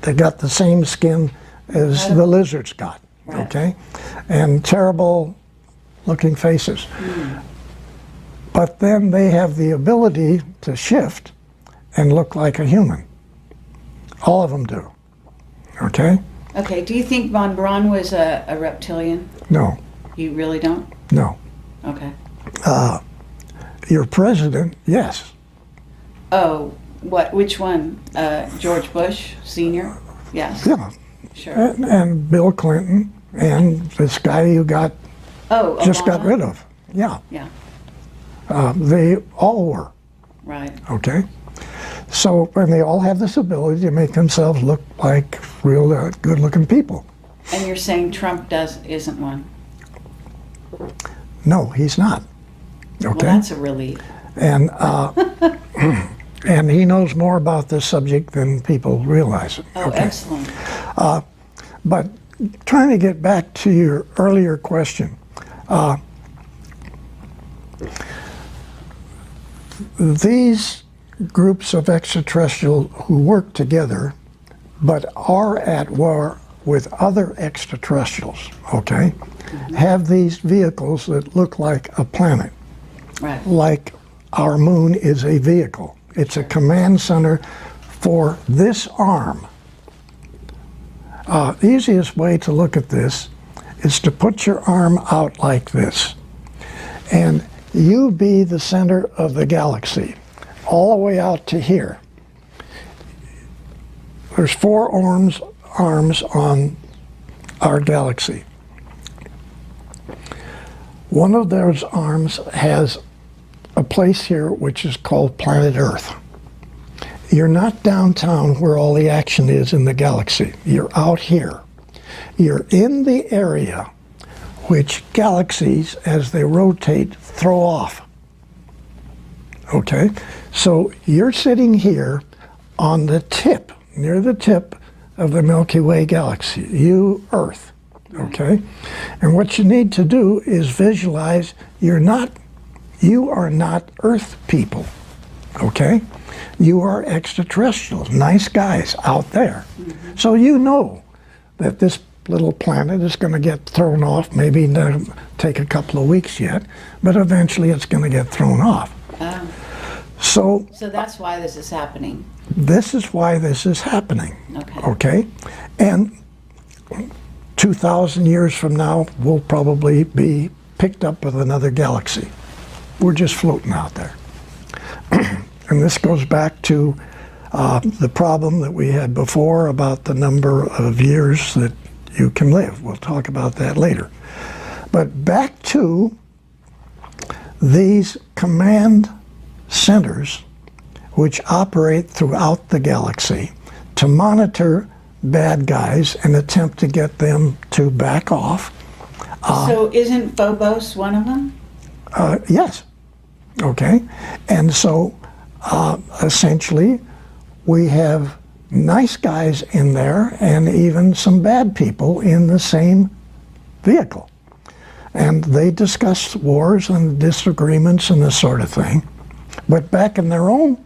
the same skin as the lizards got, okay? And terrible looking faces. But then they have the ability to shift and look like a human. All of them do, okay? Okay, do you think Von Braun was a reptilian? No. You really don't? No. Okay. Your president, yes. Oh, which one? George Bush Sr.? Yes. Yeah. Sure. And Bill Clinton and this guy you got Obama. rid of. Yeah. Yeah. They all were. Right. Okay. So, and they all have this ability to make themselves look like real good-looking people. And you're saying Trump isn't one? No, he's not. Okay. Well, that's a relief. And and he knows more about this subject than people realize. Oh, okay. Excellent. But trying to get back to your earlier question, these groups of extraterrestrials who work together but are at war with other extraterrestrials, okay, have these vehicles that look like a planet. Right. Like our moon is a vehicle. It's a command center for this arm. The easiest way to look at this is to put your arm out like this, and you be the center of the galaxy, all the way out to here. There's 4 arms on our galaxy. One of those arms has a place here which is called planet Earth. You're not downtown where all the action is in the galaxy. You're out here. You're in the area which galaxies, as they rotate, throw off. Okay? So you're sitting here on the tip, near the tip of the Milky Way galaxy, you, Earth. Okay? And what you need to do is visualize you are not Earth people. Okay? You are extraterrestrials, nice guys out there. So you know that this little planet is going to get thrown off, maybe take a couple of weeks yet, but eventually it's going to get thrown off. So that's why this is happening. This is why this is happening. Okay. Okay? And 2,000 years from now, we'll probably be picked up with another galaxy. We're just floating out there. And this goes back to the problem that we had before about the number of years that you can live. We'll talk about that later. But back to these command centers which operate throughout the galaxy to monitor bad guys and attempt to get them to back off. So isn't Phobos one of them? Yes. Okay. And so essentially we have nice guys in there and even some bad people in the same vehicle. and they discuss wars and disagreements and this sort of thing. But back in their own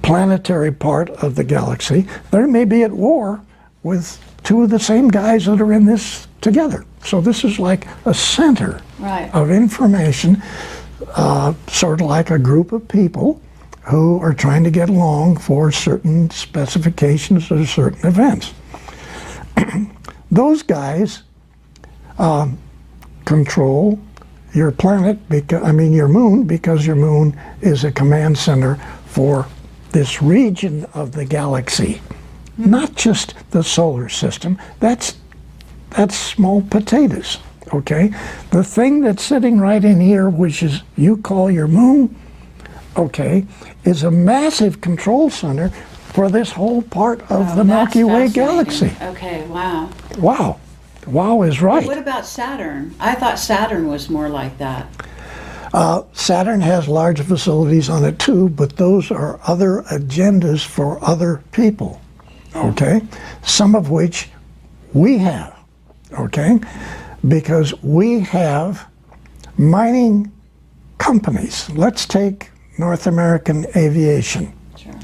planetary part of the galaxy, they may be at war with two of the same guys that are in this together. So this is like a center of information, sort of like a group of people who are trying to get along for certain specifications or certain events. Those guys control your planet, your moon, because your moon is a command center for this region of the galaxy, not just the solar system. That's small potatoes, okay? The thing that's sitting right in here, which is you call your moon, okay, is a massive control center for this whole part of the Milky Way galaxy. Okay, wow. Wow. Wow is right. But what about Saturn? I thought Saturn was more like that. Saturn has large facilities on it too, but those are other agendas for other people, okay? Some of which we have, okay? Because we have mining companies. Let's take North American Aviation. Sure.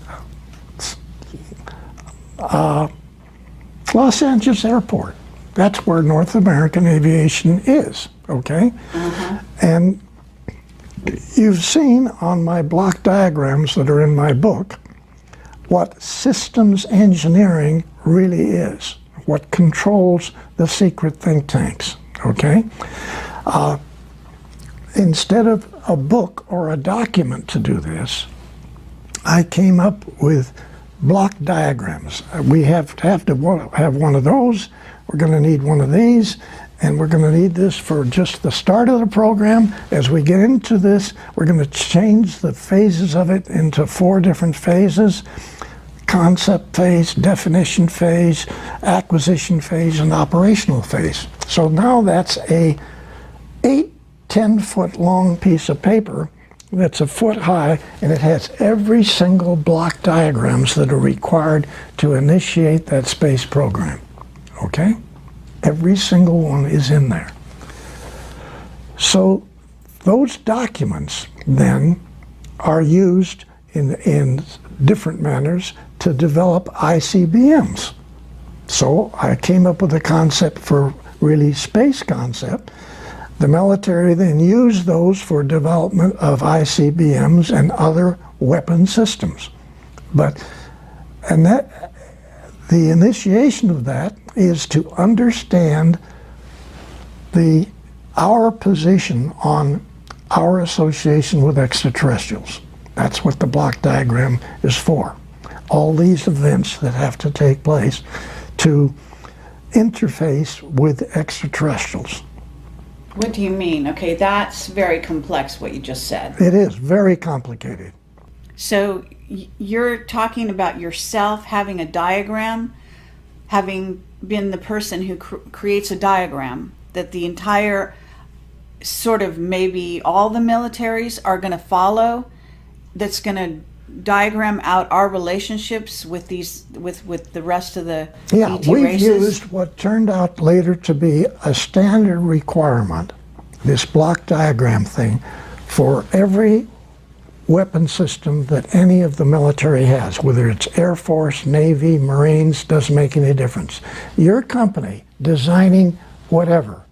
Los Angeles Airport. That's where North American Aviation is, okay? And you've seen on my block diagrams that are in my book what systems engineering really is, what controls the secret think tanks, okay? Instead of a book or a document to do this, I came up with block diagrams. We have to have one of those. We're going to need one of these, and we're going to need this for just the start of the program. As we get into this, we're going to change the phases of it into 4 different phases: concept phase, definition phase, acquisition phase, and operational phase. So now that's a 10-foot long piece of paper that's a foot high, and it has every single block diagrams that are required to initiate that space program. Okay? Every single one is in there. So those documents then are used in different manners to develop ICBMs. So I came up with a concept for really space concept. The military then used those for development of ICBMs and other weapon systems. The initiation of that is to understand our position on our association with extraterrestrials. That's what the block diagram is for. All these events that have to take place to interface with extraterrestrials. What do you mean? Okay, that's very complex, what you just said. It is very complicated. So you're talking about yourself having a diagram, having been the person who creates a diagram that the entire, sort of maybe all the militaries are going to follow, that's going to diagram out our relationships with these, with the rest of the ET we've races? used what turned out later to be a standard requirement, this block diagram thing, for every weapon system that any of the military has, whether it's Air Force, Navy, Marines, doesn't make any difference. Your company designing whatever,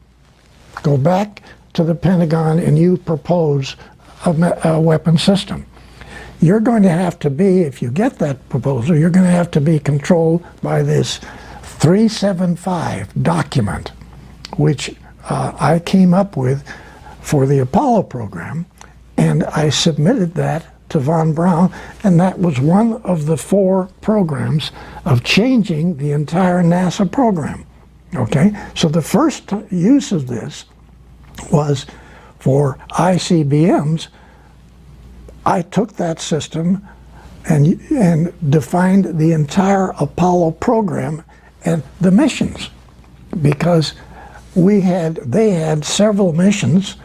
go back to the Pentagon and you propose a weapon system. You're going to have to be, if you get that proposal, you're going to have to be controlled by this 375 document, which I came up with for the Apollo program, and I submitted that to Von Braun, and that was one of the 4 programs of changing the entire NASA program. Okay, so the first use of this was for ICBMs. I took that system and defined the entire Apollo program and the missions, because they had several missions.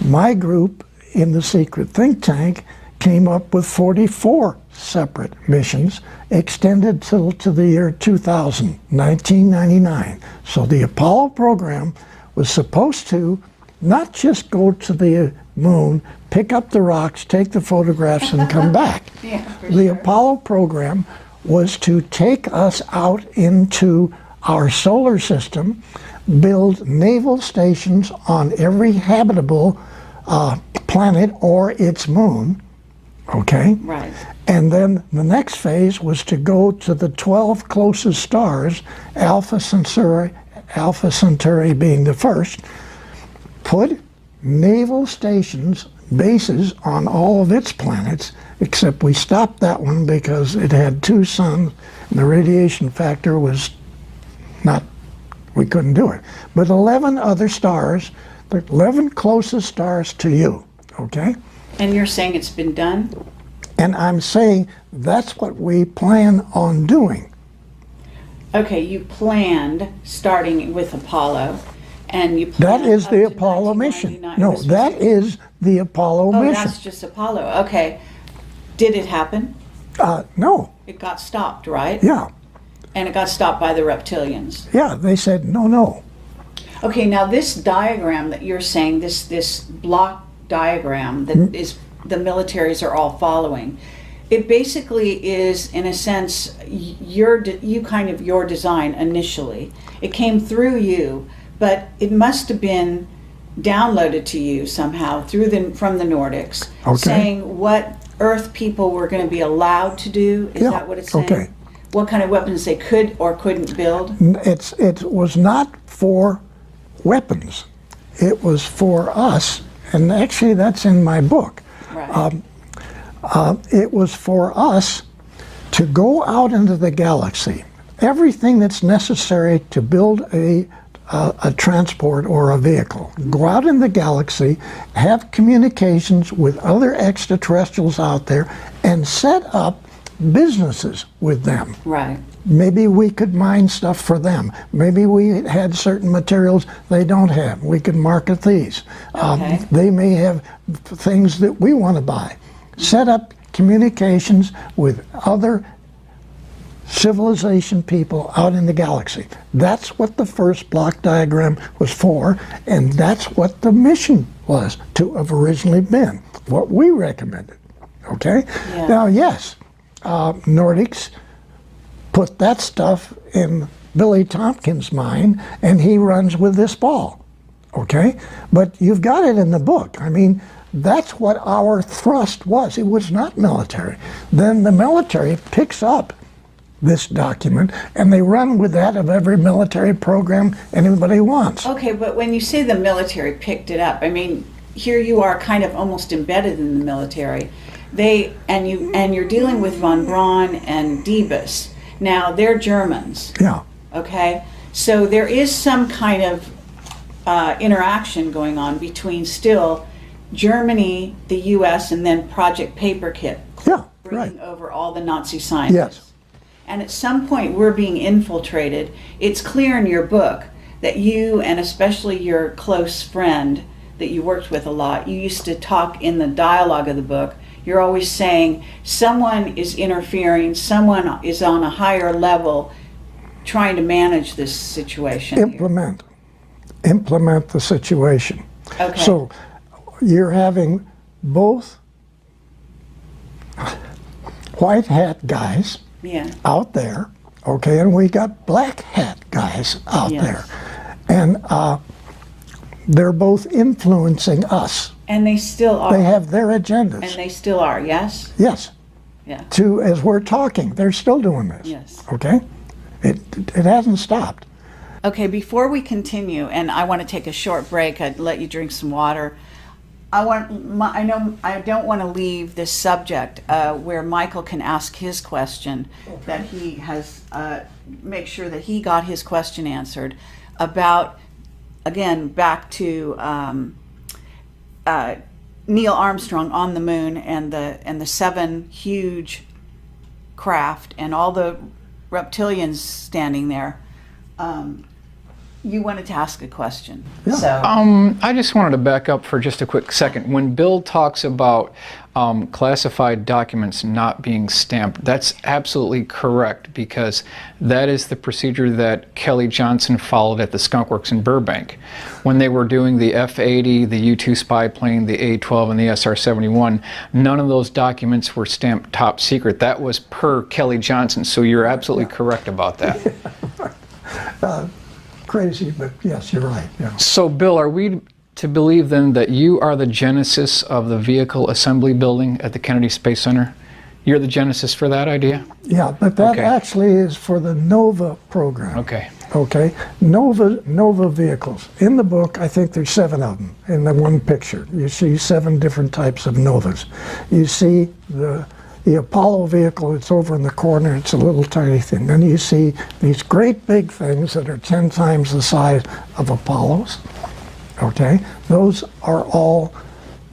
My group in the secret think tank came up with 44 separate missions, extended till to the year 2000, 1999. So the Apollo program was supposed to not just go to the moon, pick up the rocks, take the photographs, and come back. Yeah, the Apollo program was to take us out into our solar system, build naval stations on every habitable planet or its moon, okay? Right. And then the next phase was to go to the 12 closest stars, Alpha Centauri being the first, put naval stations, bases on all of its planets, except we stopped that one because it had 2 suns and the radiation factor was not, we couldn't do it. But 11 other stars, the 11 closest stars to you, okay? And you're saying it's been done? And I'm saying that's what we plan on doing. Okay, you planned starting with Apollo, and you planned That is up the to Apollo mission. 1999. No, This was that it. is the Apollo Oh, mission. that's just Apollo. Okay. Did it happen? No, It got stopped, right? yeah, And it got stopped by the reptilians. yeah, they said no. Okay, now this diagram that you're saying, this block diagram that is the militaries are all following, it basically is, in a sense, your design initially. It came through you, but it must have been downloaded to you somehow from the Nordics, Okay. saying what Earth people were going to be allowed to do. Is Yeah, that what it's saying? okay. What kind of weapons they could or couldn't build? It was not for weapons. It was for us, and actually that's in my book. Right. It was for us to go out into the galaxy. Everything that's necessary to build a transport or a vehicle. Go out in the galaxy, have communications with other extraterrestrials out there, and set up businesses with them. Right. Maybe we could mine stuff for them. Maybe we had certain materials they don't have. We could market these. Okay. They may have things that we want to buy. Set up communications with other civilization people out in the galaxy. That's what the first block diagram was for, and that's what the mission was to have originally been, what we recommended. Okay? Yeah. Now, yes, Nordics put that stuff in Billy Tompkins' mind, and he runs with this ball. Okay? But you've got it in the book. I mean, that's what our thrust was. It was not military. Then the military picks up this document, and they run with that of every military program anybody wants. Okay, but when you say the military picked it up, I mean, here you are kind of almost embedded in the military. You're dealing with von Braun and Diebus. Now, they're Germans. Yeah. Okay? So there is some kind of interaction going on between still Germany, the U.S., and then Project Paperclip. Yeah, bringing right. over all the Nazi scientists. Yes. And at some point we're being infiltrated. It's clear in your book that you, and especially your close friend that you worked with a lot, you used to talk in the dialogue of the book. You're always saying someone is interfering, someone is on a higher level trying to manage this situation. Implement the situation. Okay. So you're having both white hat guys out there, okay, and we got black hat guys out there. And they're both influencing us. And they still are. They have their agendas. And they still are, yes? Yes. Yeah. As we're talking, they're still doing this. Yes. Okay? It hasn't stopped. Okay, before we continue, and I want to take a short break, I'd let you drink some water. I don't want to leave this subject where Michael can ask his question, that he has, make sure that he got his question answered about, again, back to Neil Armstrong on the moon and the 7 huge craft and all the reptilians standing there. You wanted to ask a question. Yeah. So I just wanted to back up for just a quick second. When Bill talks about classified documents not being stamped. That's absolutely correct, because that is the procedure that Kelly Johnson followed at the Skunk Works in Burbank. When they were doing the F-80, the U-2 spy plane, the A-12, and the SR-71, none of those documents were stamped top secret. That was per Kelly Johnson, so you're absolutely correct about that. Crazy, but yes, you're right. Yeah. So, Bill, are we to believe then that you are the genesis of the vehicle assembly building at the Kennedy Space Center? You're the genesis for that idea? Yeah, but that actually is for the NOVA program. Okay. Okay, NOVA vehicles. In the book, I think there's 7 of them in the one picture. You see 7 different types of NOVAs. You see the Apollo vehicle, it's over in the corner, it's a little tiny thing. Then you see these great big things that are 10 times the size of Apollos. Okay, those are all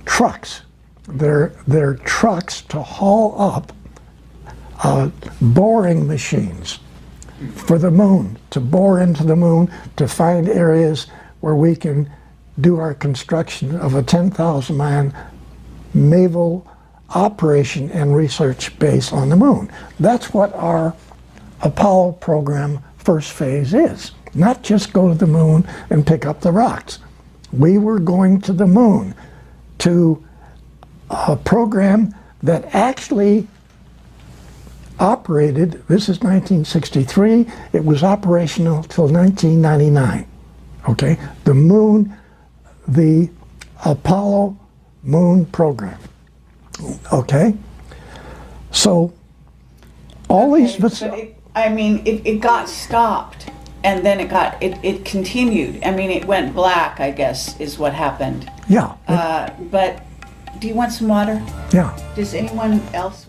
trucks. They're trucks to haul up boring machines for the moon, to bore into the moon, to find areas where we can do our construction of a 10,000-man naval operation and research base on the moon. That's what our Apollo program first phase is. Not just go to the moon and pick up the rocks. We were going to the moon to a program that actually operated, this is 1963, it was operational till 1999. Okay, the moon, the Apollo moon program. Okay, so all these. But it got stopped, and then it continued. I mean, it went black, I guess, is what happened. Yeah. But do you want some water? Yeah. Does anyone else?